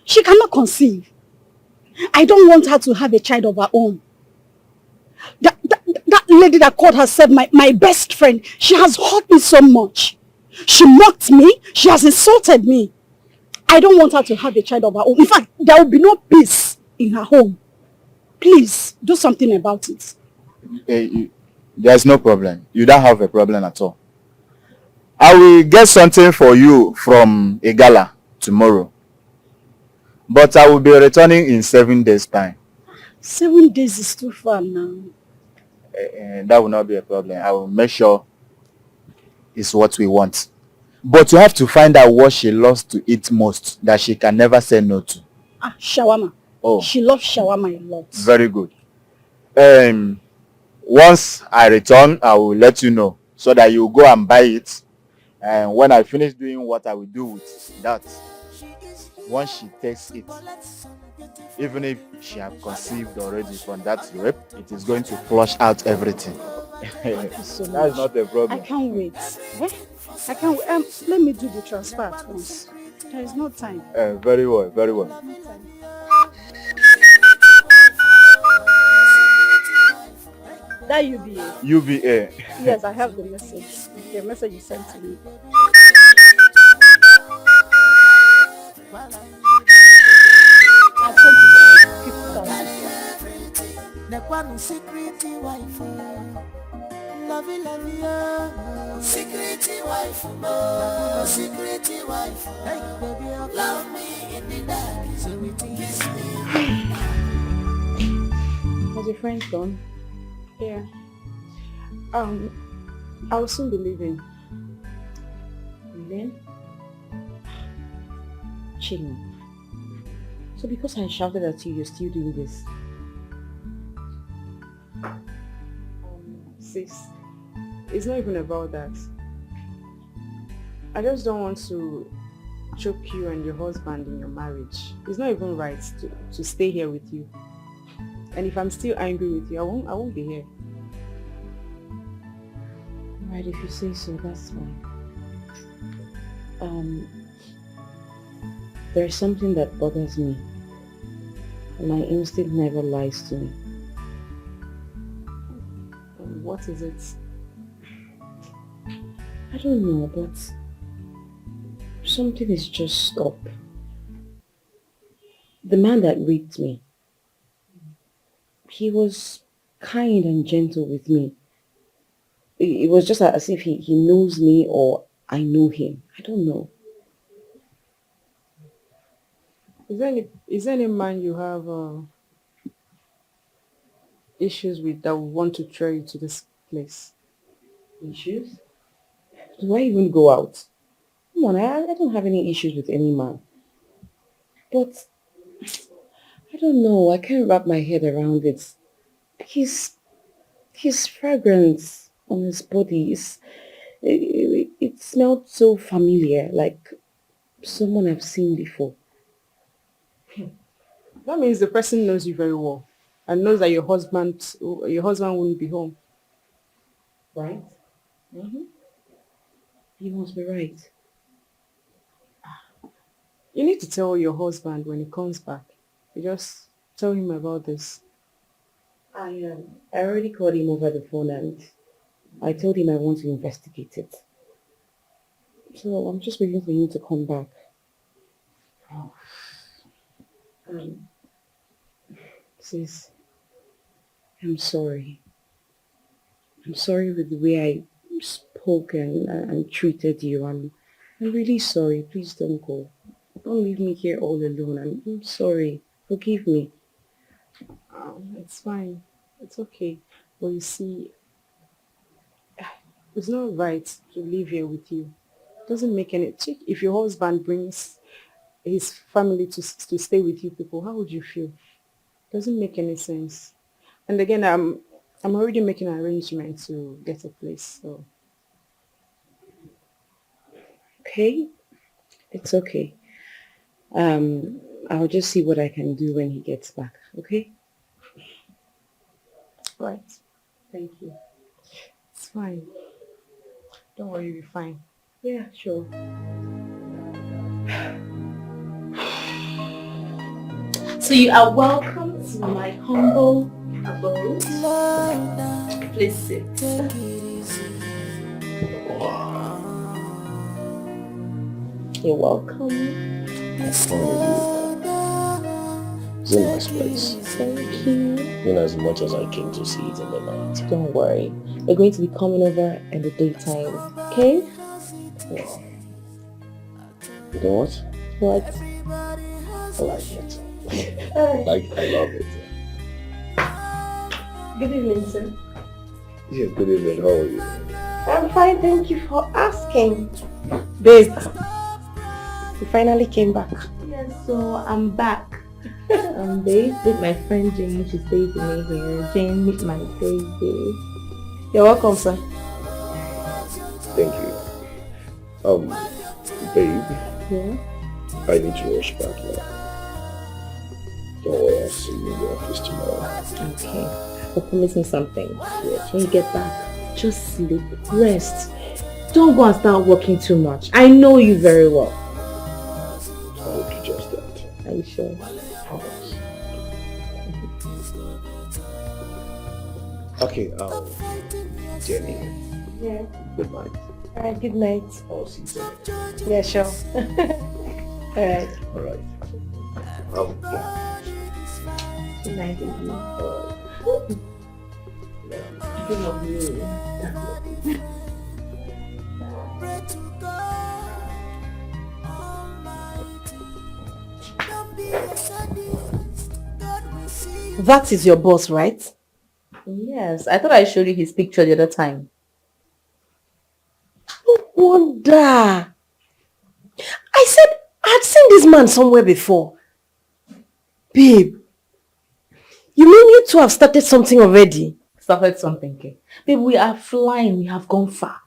She cannot conceive. I don't want her to have a child of her own. That lady that called herself my best friend, she has hurt me so much. She mocked me. She has insulted me. I don't want her to have a child of her own. In fact, there will be no peace in her home. Please, do something about it. There's no problem. You don't have a problem at all. I will get something for you from a gala tomorrow. But I will be returning in 7 days' time. 7 days is too far now. That will not be a problem. I will make sure it's what we want. But you have to find out what she loves to eat most that she can never say no to. Shawarma. Oh. She loves shawarma a lot. Very good. Once I return, I will let you know so that you go and buy it. And when I finish doing what I will do with that, once she takes it, even if she has conceived already from that rape, it is going to flush out everything. So that is not a problem. I can't wait. I can't wait. Let me do the transfer at once. There is no time. Very well, very well. That UBA. UBA. Yes, I have the message. The message you sent to me. I sent it 50,000. the one secret wife, lovey, secret wife, hey baby, love me in the dark, so it kiss me. Has your friend gone? Yeah. I will soon be leaving. Leaving? Chilling. So because I shouted at you, you're still doing this? Sis, it's not even about that. I just don't want to choke you and your husband in your marriage. It's not even right to stay here with you. And if I'm still angry with you, I won't be here. Alright, if you say so, that's fine. There's something that bothers me. And my instinct never lies to me. What is it? I don't know, but something is just up. The man that raped me, he was kind and gentle with me. It was just as if he knows me or I know him. I don't know. Is there any man you have issues with that would want to throw you to this place? Issues? Do I even go out? Come on, I don't have any issues with any man. But I don't know, I can't wrap my head around it. His fragrance on his body it smelled so familiar, like someone I've seen before. That means the person knows you very well and knows that your husband wouldn't be home. Right? Mm-hmm. You must be right. You need to tell your husband when he comes back. You just tell him about this. I already called him over the phone and I told him I want to investigate it. So I'm just waiting for him to come back. Oh. Sis, I'm sorry. I'm sorry with the way I spoke and treated you. I'm really sorry. Please don't go. Don't leave me here all alone. I'm sorry. Forgive me. It's fine. It's okay. But you see, it's not right to live here with you. It doesn't make any... If your husband brings his family to stay with you people, how would you feel? It doesn't make any sense. And again, I'm already making an arrangement to get a place, so... Okay? It's okay. I'll just see what I can do when he gets back, okay? Right. Thank you. It's fine. Don't worry, you'll be fine. Yeah, sure. So you are welcome to my humble abode. Please sit. You're welcome. It's a nice place. Thank you. In as much as I came to see it in the night. Don't worry. We're going to be coming over in the daytime. Okay? Wow. You know what? What? I like it. I love it. Good evening, sir. Yeah, good evening. How are you? I'm fine, thank you for asking. Babe, you finally came back. Yes, so I'm back. Babe, with my friend Jane. She stays with me here. Jane, meet my baby. You're welcome, sir. Thank you. Babe. Yeah? I need to rush back now. Don't worry, I'll see you in the office tomorrow. Okay. But promise me something. When you get back, just sleep, rest. Don't go and start working too much. I know you very well. I will do just that. Are you sure? Okay, Jenny. Yeah. Good night. Alright, good night. I'll see you soon. Yeah, sure. Alright. Alright. Good night, baby. Alright. Think of me. That is your boss, right? Yes, I thought I showed you his picture the other time. No wonder. I said I'd seen this man somewhere before. Babe, you mean you two have started something already? Started something, okay? Babe, we are flying. We have gone far.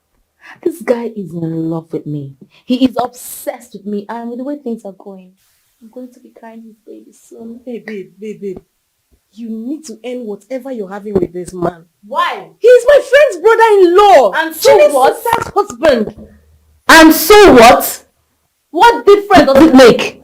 This guy is in love with me. He is obsessed with me, and with the way things are going, I'm going to be carrying his baby soon. Hey, babe. You need to end whatever you're having with this man. Why? He's my friend's brother-in-law. And so Jenny's what? sister's husband. And so what? What difference does it make?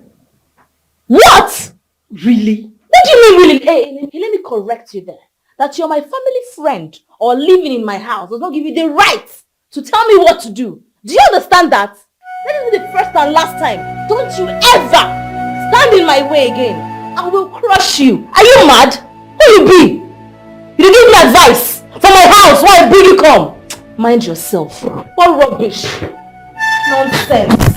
What? Really? What do you mean really? Hey, let me correct you there. That you're my family friend or living in my house does not give you the right to tell me what to do. Do you understand that? Let it be the first and last time. Don't you ever stand in my way again. I will crush you. Are you mad? Who you be? You give me advice from my house why I bring you come. Mind yourself. What rubbish. Nonsense.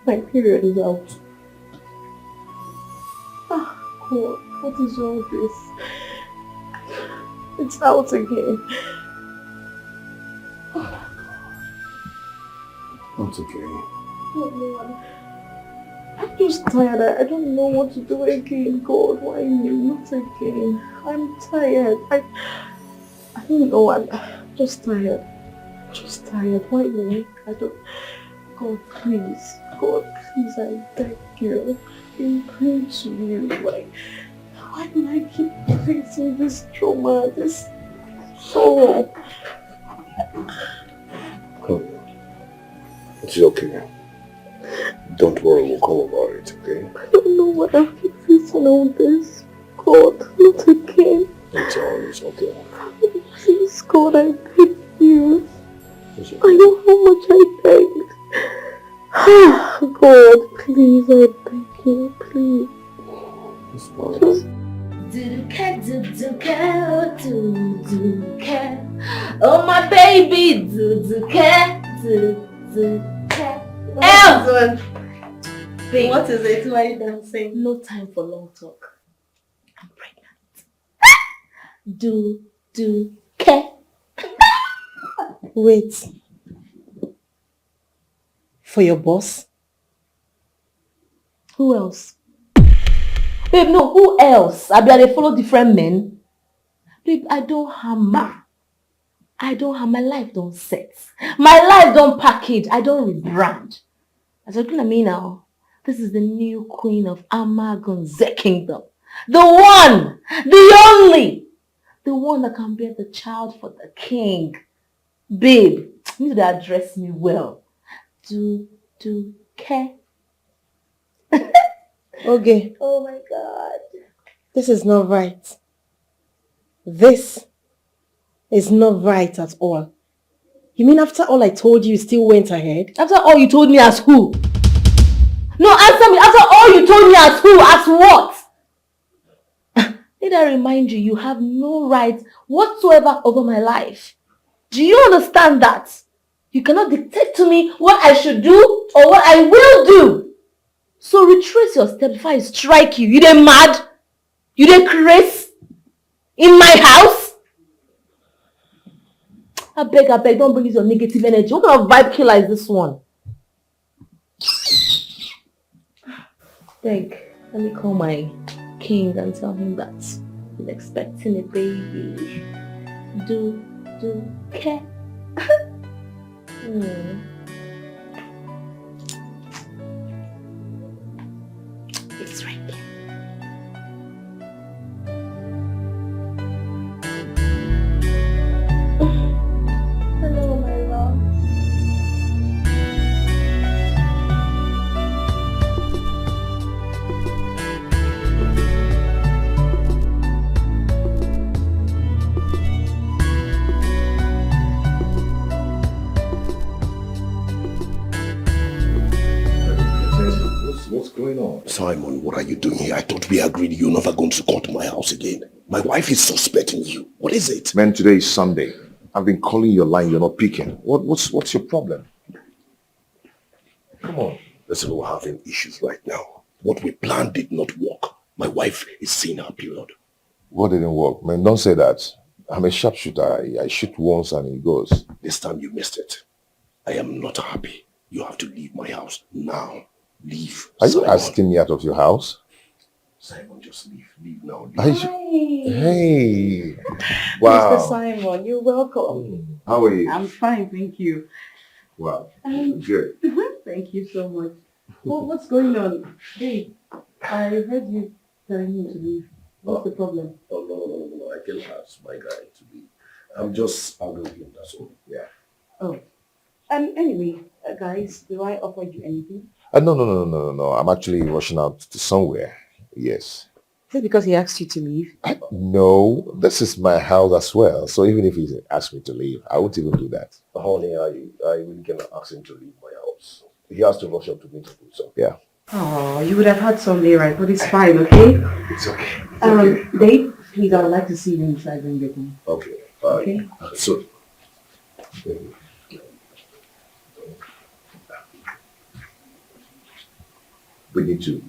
My period is out. Ah, God, what is all this? It's out again. It's okay. Oh, Lord. I'm just tired. I don't know what to do again. God, why me? Not again. I'm tired. I don't know. I'm Just tired. Just tired. Why me? I don't... God, please. God, please, I beg you. I'm praying to you. Why do I keep facing this trauma, this sorrow? Come. It's okay. Don't worry, we'll come about it, okay? I don't know why I keep facing all this. God, not again. It's okay. Please, God, I beg you. I know how much I begged. God, please, I beg you, please. Just... Oh my baby, Babe, what is it? Why are you dancing? No time for long talk. I'm pregnant. Care. Wait. For your boss? Who else? Babe, no, who else? They follow different men. Babe, I don't hammer. My life don't set. My life don't package. I don't rebrand. As you're looking at me now, this is the new queen of Amagonze Kingdom. The one, the only, the one that can bear the child for the king. Babe, you need to address me well. Care. Okay. Oh my God. This is not right. This is not right at all. You mean after all I told you, you still went ahead? After all you told me as who? No, answer me. After all you told me as who? As what? Did I remind you, you have no right whatsoever over my life. Do you understand that? You cannot dictate to me what I should do or what I will do. So retrace your steps before I strike you. You dey mad? You dey crazy? In my house? I beg, don't bring your negative energy. What kind of vibe killer is this one? Beg, let me call my king and tell him that he's expecting a baby. Do care. It's right there. Hello, my love. What's going on? Simon, what are you doing here? I thought we agreed you're never going to come to my house again. My wife is suspecting you. What is it? Man, today is Sunday. I've been calling your line, you're not picking. What's your problem? Come on. Listen, we're having issues right now. What we planned did not work. My wife is seeing her period. What didn't work? Man, don't say that. I'm a sharpshooter. I shoot once and it goes. This time you missed it. I am not happy. You have to leave my house now. Leave. Are Simon. you asking me out of your house? Simon, just leave. Leave now. Leave. Hey. Wow. Mr. Simon, you're welcome. How are you? I'm fine, thank you. Wow. Good. Thank you so much. What's going on? Hey, I heard you telling him to leave. What's the problem? Oh, no. I can't ask my guy to leave. I'm just angry with him, that's all. Yeah. Oh. Anyway, guys, do I offer you anything? No. I'm actually rushing out to somewhere. Yes. Is it because he asked you to leave? No, this is my house as well. So even if he asked me to leave, I won't even do that. Honey, I really cannot ask him to leave my house. He has to rush up to meet me. So yeah. Oh, you would have had Sunday, right? But it's fine, okay? It's okay. It's okay. Dave, please, I would like to see you inside when you get home. Okay. Okay. So, we need to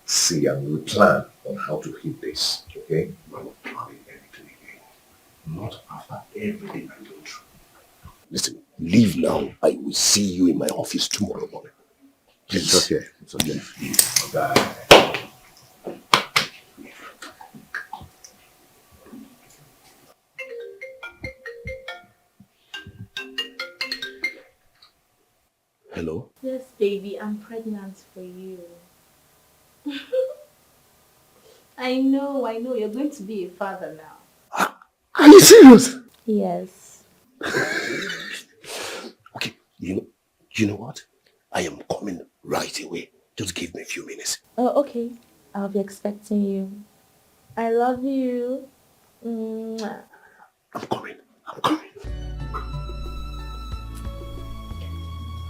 see and we plan on how to hit this, okay? We're not planning anything again. Not after everything I go through. Listen, leave now. I will see you in my office tomorrow morning. Please. It's okay. It's okay. Leave. Bye. baby, I'm pregnant for you. I know, you're going to be a father now. Are you serious? Yes. Okay, you know what? I am coming right away. Just give me a few minutes. Oh, okay. I'll be expecting you. I love you. Mwah. I'm coming. I'm coming.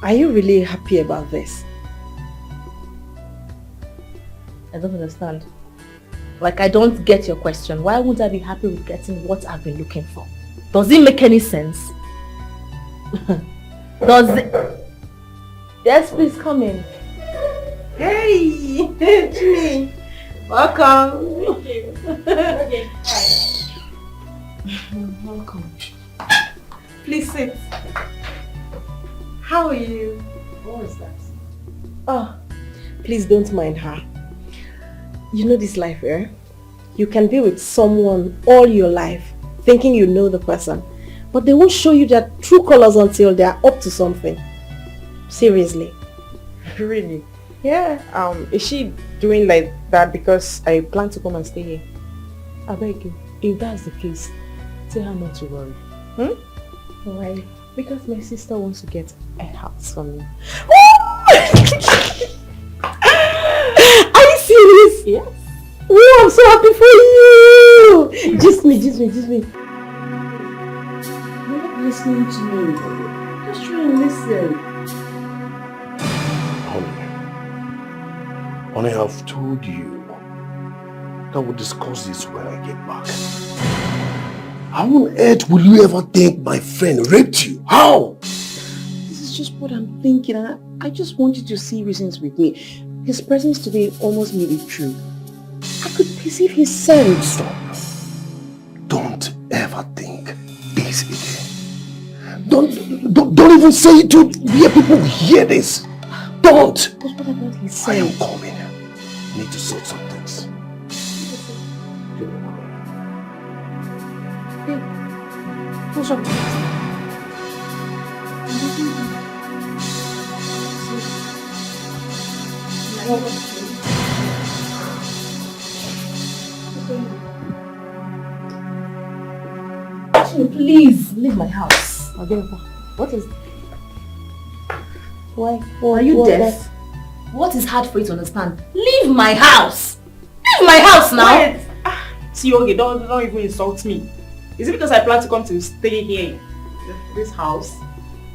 Are you really happy about this? I don't understand. Like, I don't get your question. Why would I be happy with getting what I've been looking for? Does it make any sense? Does it? Yes, please come in. Hey, Jimmy. Welcome. Thank you. Okay. Welcome. Please sit. How are you? What was that? Oh, please don't mind her. You know this life, eh? You can be with someone all your life, thinking you know the person, but they won't show you their true colors until they are up to something. Seriously. Really? Yeah. Is she doing like that because I plan to come and stay here? I beg you, if that's the case, tell her not to worry. Why? Because my sister wants to get a house for me. Are you serious? Yes. Oh, I'm so happy for you! Just me. You're not listening to me. Just try and listen. Honey, I've told you that we'll discuss this when I get back. How on earth will you ever think my friend raped you? How? This is just what I'm thinking, and I just want you to see reasons with me. His presence today almost made it true. I could perceive his scent. Stop. Don't ever think this again. Don't even say it to where people hear this. Don't. But what about his I am scent? coming. I need to sort some things. What's up? Please leave my house. What is? Why? Are you deaf? What is hard for you to understand? Leave my house. Leave my house now. Wait. See, okay, don't even insult me. Is it because I plan to come to stay here in this house?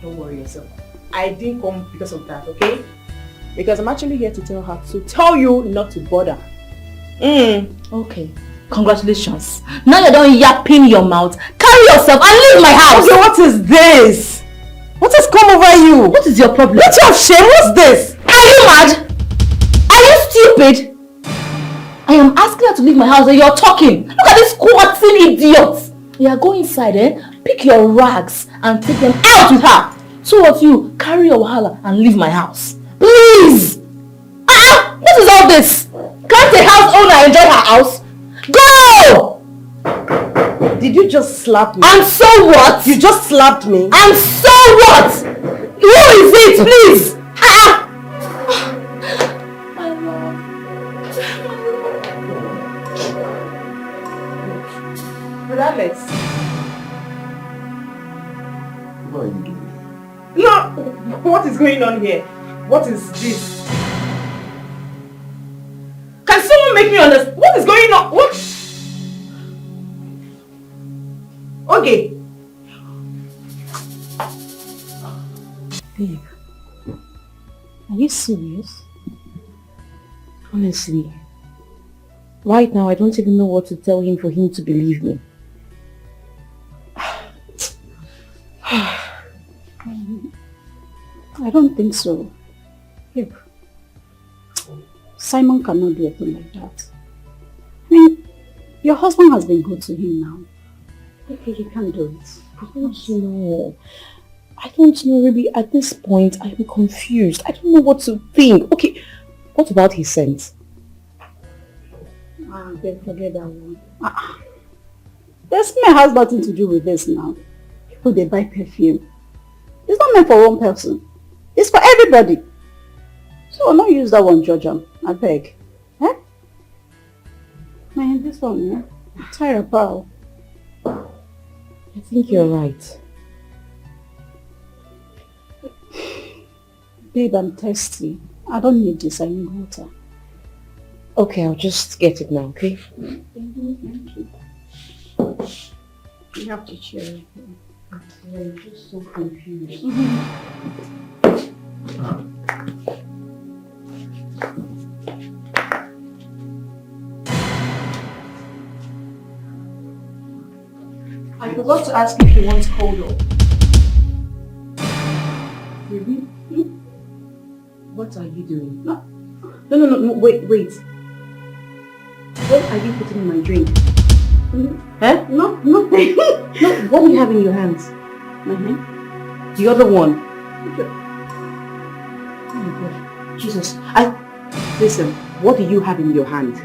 Don't worry yourself. I didn't come because of that, okay? Because I'm actually here to tell you not to bother. Okay. Congratulations. Now you're done yapping your mouth. Carry yourself and leave my house. Okay, what is this? What has come over you? What is your problem? What you have shame? What's this? Are you mad? Are you stupid? I am asking her to leave my house and you're talking. Look at this squatting idiot. Yeah, go inside, pick your rags and take them out with her. So of you, carry your wahala and leave my house. Please! What is all this? Can't a house owner enjoy her house? Go! Did you just slap me? And so what? You just slapped me. And so what? Who is it, please? My love. But Alex. What are you doing? No! What is going on here? What is this? Can someone make me understand? What is going on? What? Okay. Babe, are you serious? Honestly, right now I don't even know what to tell him for him to believe me. I don't think so. Babe, Simon cannot do a thing like that. I mean, your husband has been good to him now. Okay, he can't do it. I don't know, really. At this point, I'm confused. I don't know what to think. Okay, what about his scent? Babe, forget that one. The smell has nothing to do with this now. People, they buy perfume. It's not meant for one person. It's for everybody. So I'll not use that one, Georgia. I beg. Eh? Man, this one, yeah? I'm tired, pal. I think you're right. Babe, I'm thirsty. I don't need this. I need water. Okay, I'll just get it now, okay? Thank you. You have to cheer. I'm just so confused. I forgot to ask if you want cold or... Baby? What are you doing? No, wait. What are you putting in my drink? Huh? No, nothing. No, what do you have in your hands? My hand? The other one. Oh my God. Jesus. Listen, what do you have in your hand?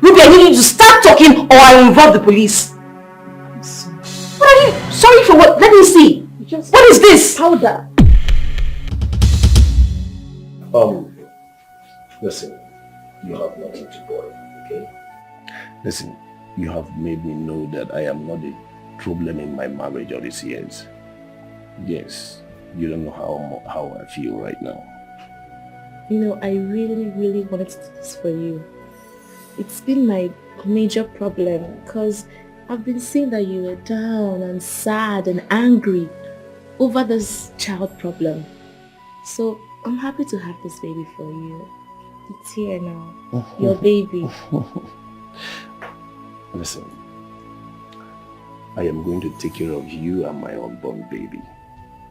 Ruby, I need you to start talking or I will involve the police. I'm sorry. What are you? Sorry for what? Let me see. What is this? Powder. Listen, you have nothing to worry, okay? Listen, you have made me know that I am not a problem in my marriage all these years. Yes, you don't know how I feel right now. You know, I really wanted to do this for you. It's been my major problem because I've been seeing that you were down and sad and angry over this child problem. So I'm happy to have this baby for you. It's here now. Your baby. Listen, I am going to take care of you and my unborn baby.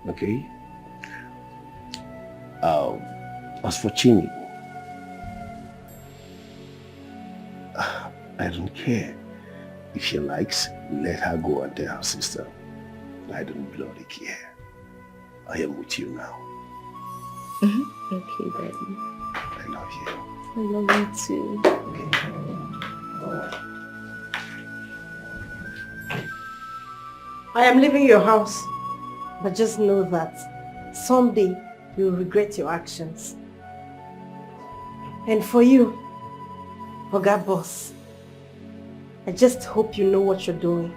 Okay? As for Chini, I don't care. If she likes, let her go and tell her sister. I don't bloody care. I am with you now. Okay, Daddy. I love you. I love you too. Okay. I am leaving your house, but just know that someday you'll regret your actions. And for you, Oga Boss, I just hope you know what you're doing.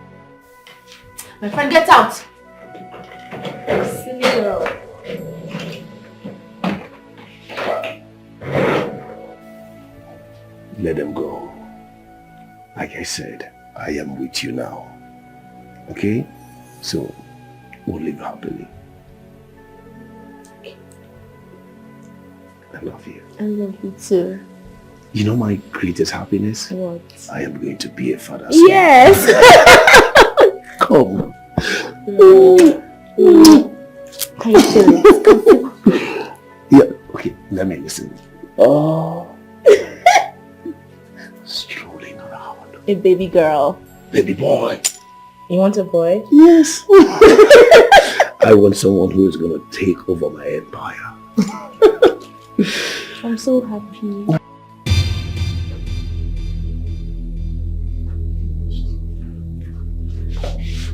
My friend, get out! Silly girl. Let them go. Like I said, I am with you now. Okay? So, we'll live happily. I love you. I love you too. You know my greatest happiness? What? I am going to be a father. Yes! Come. How you feeling? Yeah, okay, let me listen. Oh. Strolling around. A baby girl. Baby boy. You want a boy? Yes. I want someone who is going to take over my empire. I'm so happy.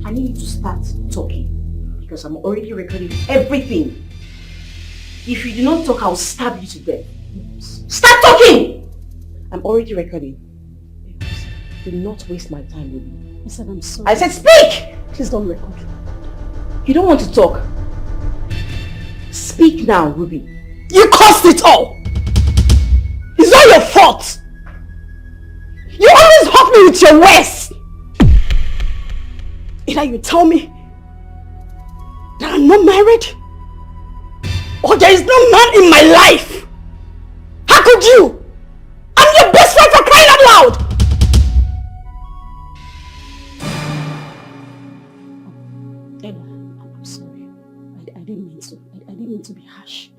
I need you to start talking because I'm already recording everything. If you do not talk, I'll stab you to death. Start talking! I'm already recording. Do not waste my time with me. I said I'm sorry. I said speak! Please don't record. You don't want to talk. Speak now, Ruby. You caused it all! It's all your fault! You always hurt me with your words! Either you tell me that I'm not married, or there is no man in my life! How could you? I'm your best friend for crying out loud! Ella, I'm sorry. I didn't mean to. I didn't mean to be harsh.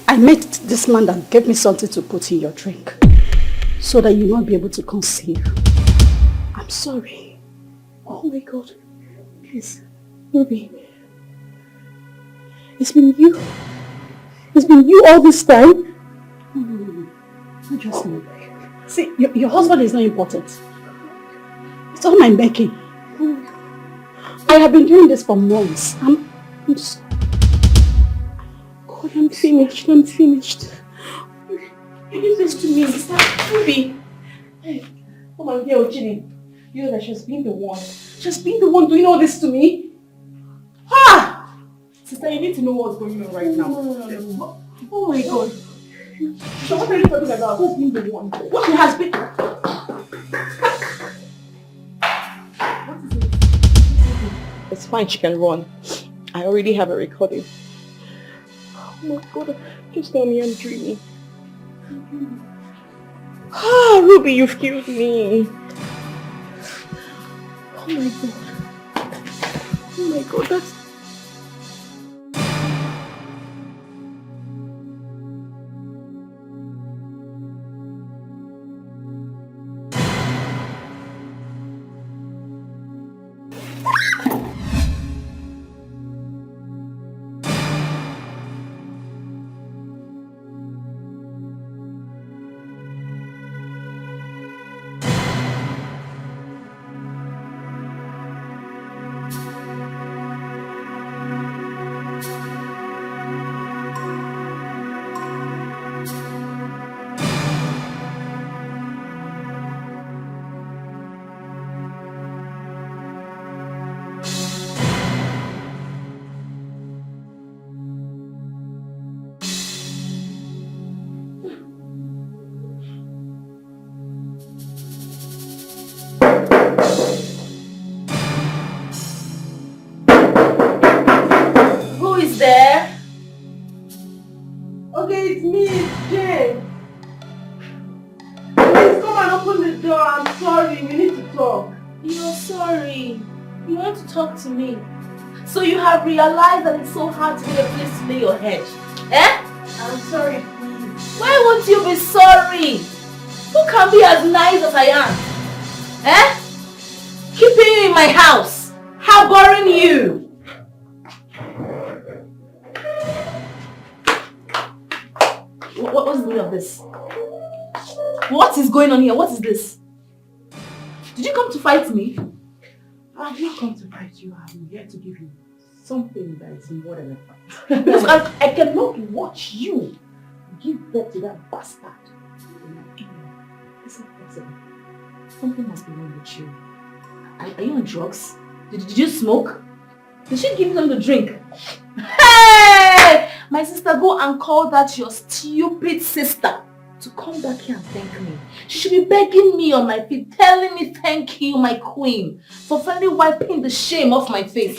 I met this man that gave me something to put in your drink so that you won't be able to conceive. I'm sorry. Oh my God. Please, Ruby. It's been you. It's been you all this time. No. Not just me. See, your husband is not important. It's all my making. I have been doing this for months. I'm sorry. God. God, I'm finished. I'm finished. You give this to me, sister. Ruby. Hey, come on here, Ojini. You know that she's been the one. She's been the one doing all this to me. Ha! Sister, you need to know what's going on right now. No. Oh my God. So what are you talking about? Who's been the one? What she has been... What is it? It's fine, she can run. I already have a recording. Oh my God, just tell me I'm dreaming. Ah, Ruby, you've killed me. Oh my God. Oh my God, that's... To me. So you have realized that it's so hard to get a place to lay your head. Eh? I'm sorry, please. Why won't you be sorry? Who can be as nice as I am? Eh? Keeping you in my house. Harboring you. What's the meaning of this? What is going on here? What is this? Did you come to fight me? I have not come to fight you. I'm here to give you something that is more than a fight. Because I cannot watch you give birth to that bastard. It's not possible. Something must be wrong with you. Are you on drugs? Did you smoke? Did she give them the drink? Hey! My sister, go and call that your stupid sister to come back here and thank me. She should be begging me on my feet, telling me thank you, my queen, for finally wiping the shame off my face.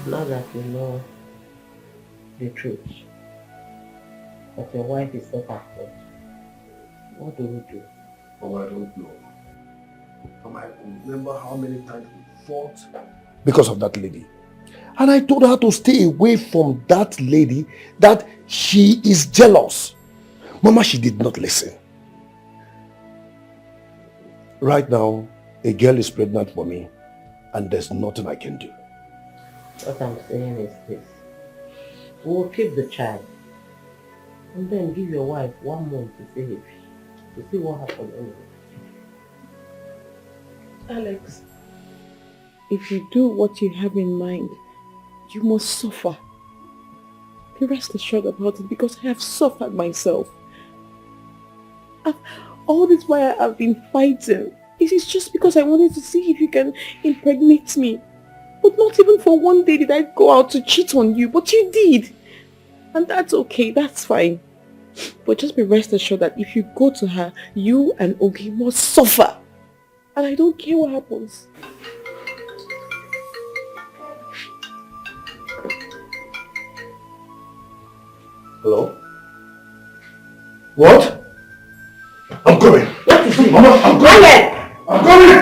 Now that you know the truth, that your wife is not at fault, what do we do? Oh, I don't know. I remember how many times we fought because of that lady. And I told her to stay away from that lady, that she is jealous. Mama, she did not listen. Right now, a girl is pregnant for me, and there's nothing I can do. What I'm saying is this. We'll keep the child and then give your wife 1 month to see what happens anyway. Alex, if you do what you have in mind, you must suffer. Be rest assured about it, because I have suffered myself. All this while I've been fighting. It is just because I wanted to see if you can impregnate me. But not even for one day did I go out to cheat on you, but you did. And that's okay, that's fine. But just be rest assured that if you go to her, you and Ogi must suffer. And I don't care what happens. Hello? What? I'm coming. What is Mama, I'm coming! I'm coming!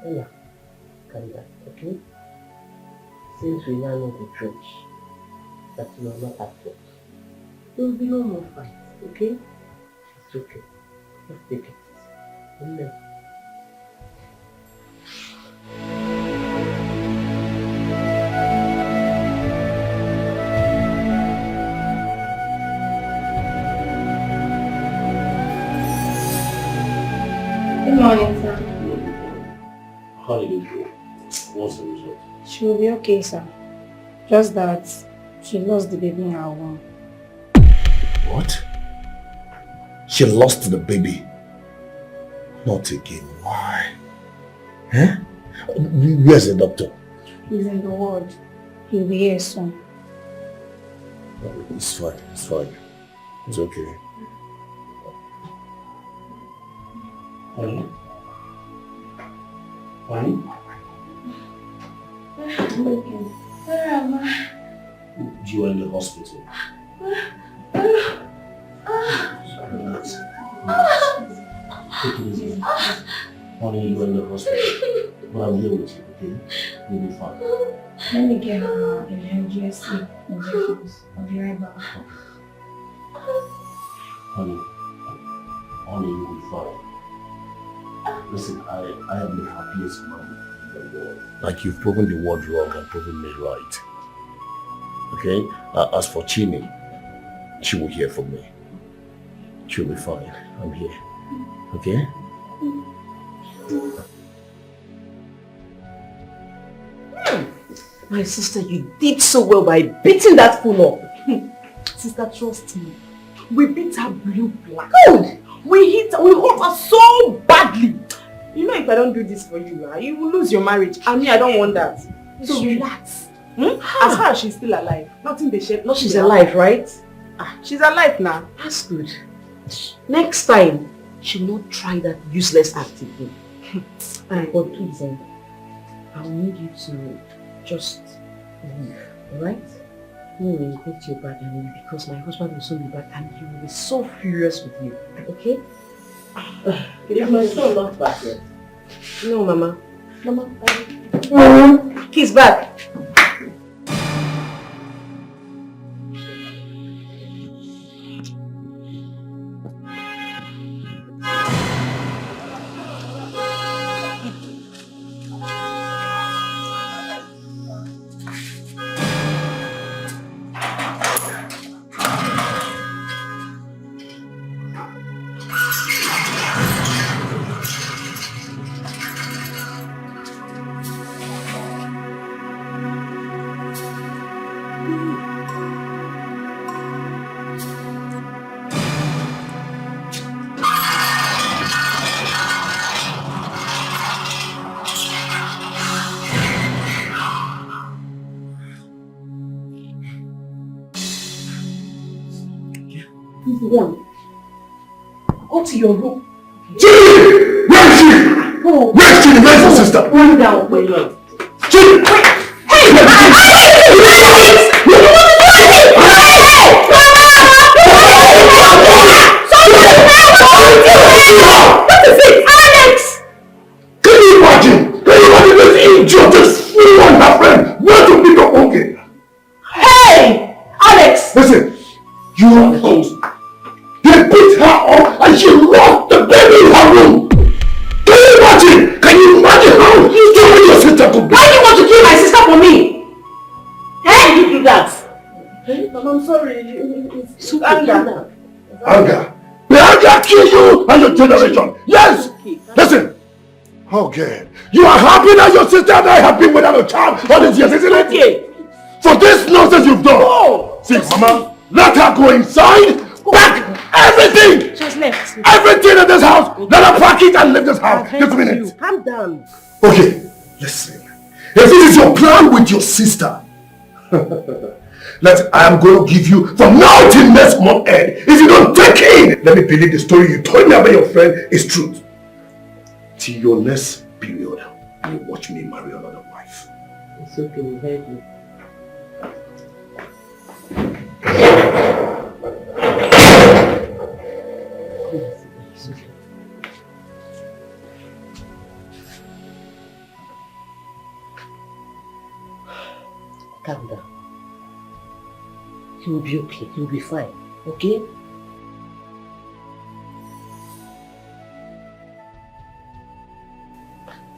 Ella, calm down, okay? Since we now know the truth, that you are not at fault, there will be no more fights, okay? It's okay. Let's take it. Amen. Good morning, sir. How did it go? What's the result? She will be okay, sir. Just that she lost the baby in her womb. What? She lost the baby. Not again. Why? Huh? Where's the doctor? He's in the ward. He'll be here soon. It's fine. It's fine. It's okay. Honey? Honey? Where am I? You are in the hospital. Relax. Take it easy. Honey, you are in the hospital. But I'm here with you, okay? You'll be fine. Let me get her in MGSC injections. I'll be right back. Honey, you'll be fine. Listen, I am the happiest man in the world. Like you've proven the word wrong and proven me right. Okay? As for Chini, she will hear from me. She'll be fine. I'm here. Okay? My sister, you did so well by beating that fool up. Sister, trust me. We beat her blue black. Good. We hurt her so badly. You know, if I don't do this for you, you will lose your marriage. I mean, I don't want that. So relax. As far as she's still alive, nothing they shed. She's alive, right? She's alive now. That's good. Next time, she will not try that useless act again. But please, I will need you to just leave, alright? No will get you back because my husband will soon be back and he will be so furious with you, okay? Is my son not back yet? No, Mama. Mama, he's back. Go to your room. Chidi! Where is she? Go. Where is Chidi? Where's your sister? Run down. Wait. Chidi! What is it? Alex! Can you imagine this idiot, this fool and her friend went to pick up Oge? Hey! Alex! Listen, you are close. They beat her up and she lost the baby in her room. Can you imagine? Can you imagine how stupid your sister could be? Why do you want to kill my sister for me? How did you do that? I'm sorry. It's anger. Anger. The anger kill you and your generation. Yes! Listen. Oh God. You are happy that your sister and I have been without a child all these years, isn't it? For this nonsense you've done. Oh. See, Mama, let her go inside. Pack everything! Just left. Everything in this house! Let her pack it and leave this house this minute! Calm down. Okay, listen. If this is your plan with your sister, I am going to give you from now till next month end. If you don't take in, let me believe the story you told me about your friend is truth. Till your next period, you watch me marry another wife. It's okay, we heard you. Calm down. You will be okay. You will be fine. Okay?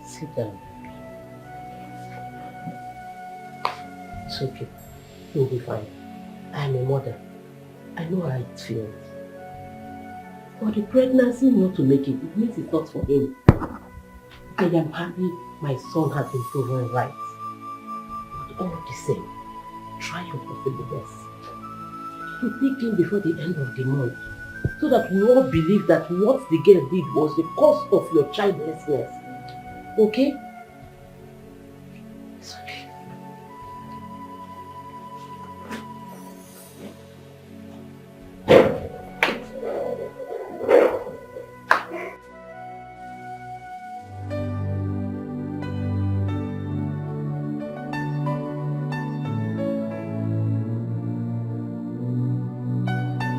Sit down. It's okay. You will be fine. I am a mother. I know how it feels. For the pregnancy not to make it means it's not for him. I am happy my son has been proven right. But all the same, try your possible best to take him before the end of the month, so that we all believe that what the girl did was the cause of your childlessness. Okay? It's okay.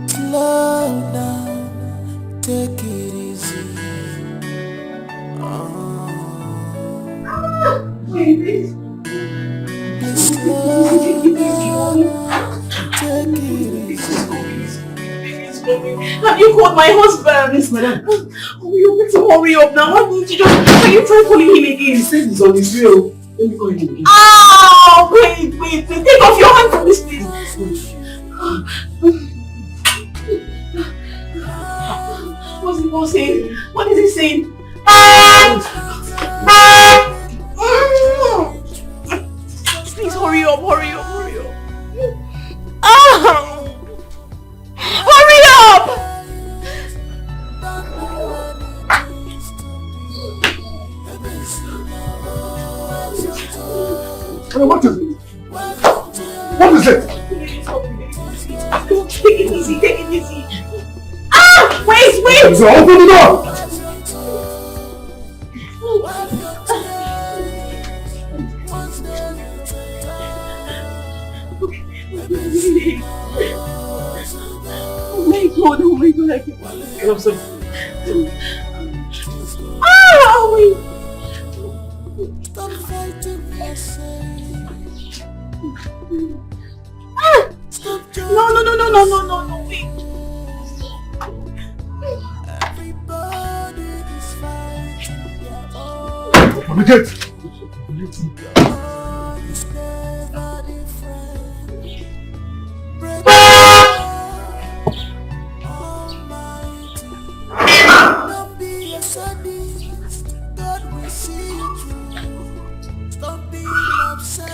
Slow down, take it easy. Please slow down, take it easy. Have you called my husband? Yes, madam. Oh, you better hurry up now. Why didn't you just... Can you try calling him again? He said he's on his way. Let me call him again. Oh, wait. Take off your hand from this, please. What's he saying? What is he saying? Please hurry up. Hurry up. What is it? What is it? Take it easy. Wait! So open the door! Oh my god, I can't. I'm sorry. Wait. Stop fighting yourself. No, wait. Everybody is fighting their own. Open the gate! God is never different. Break Almighty. Don't be a sadist. God will see you through. Stop being upset.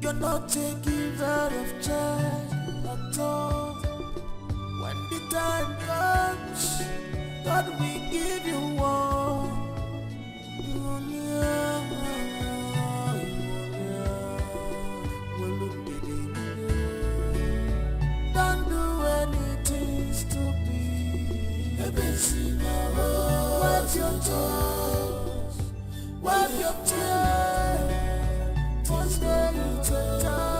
You're not taking out of charge at all. When the time comes, God will give you one. Don't do anything stupid. Wipe your tears. Wipe your tears. One day you take time.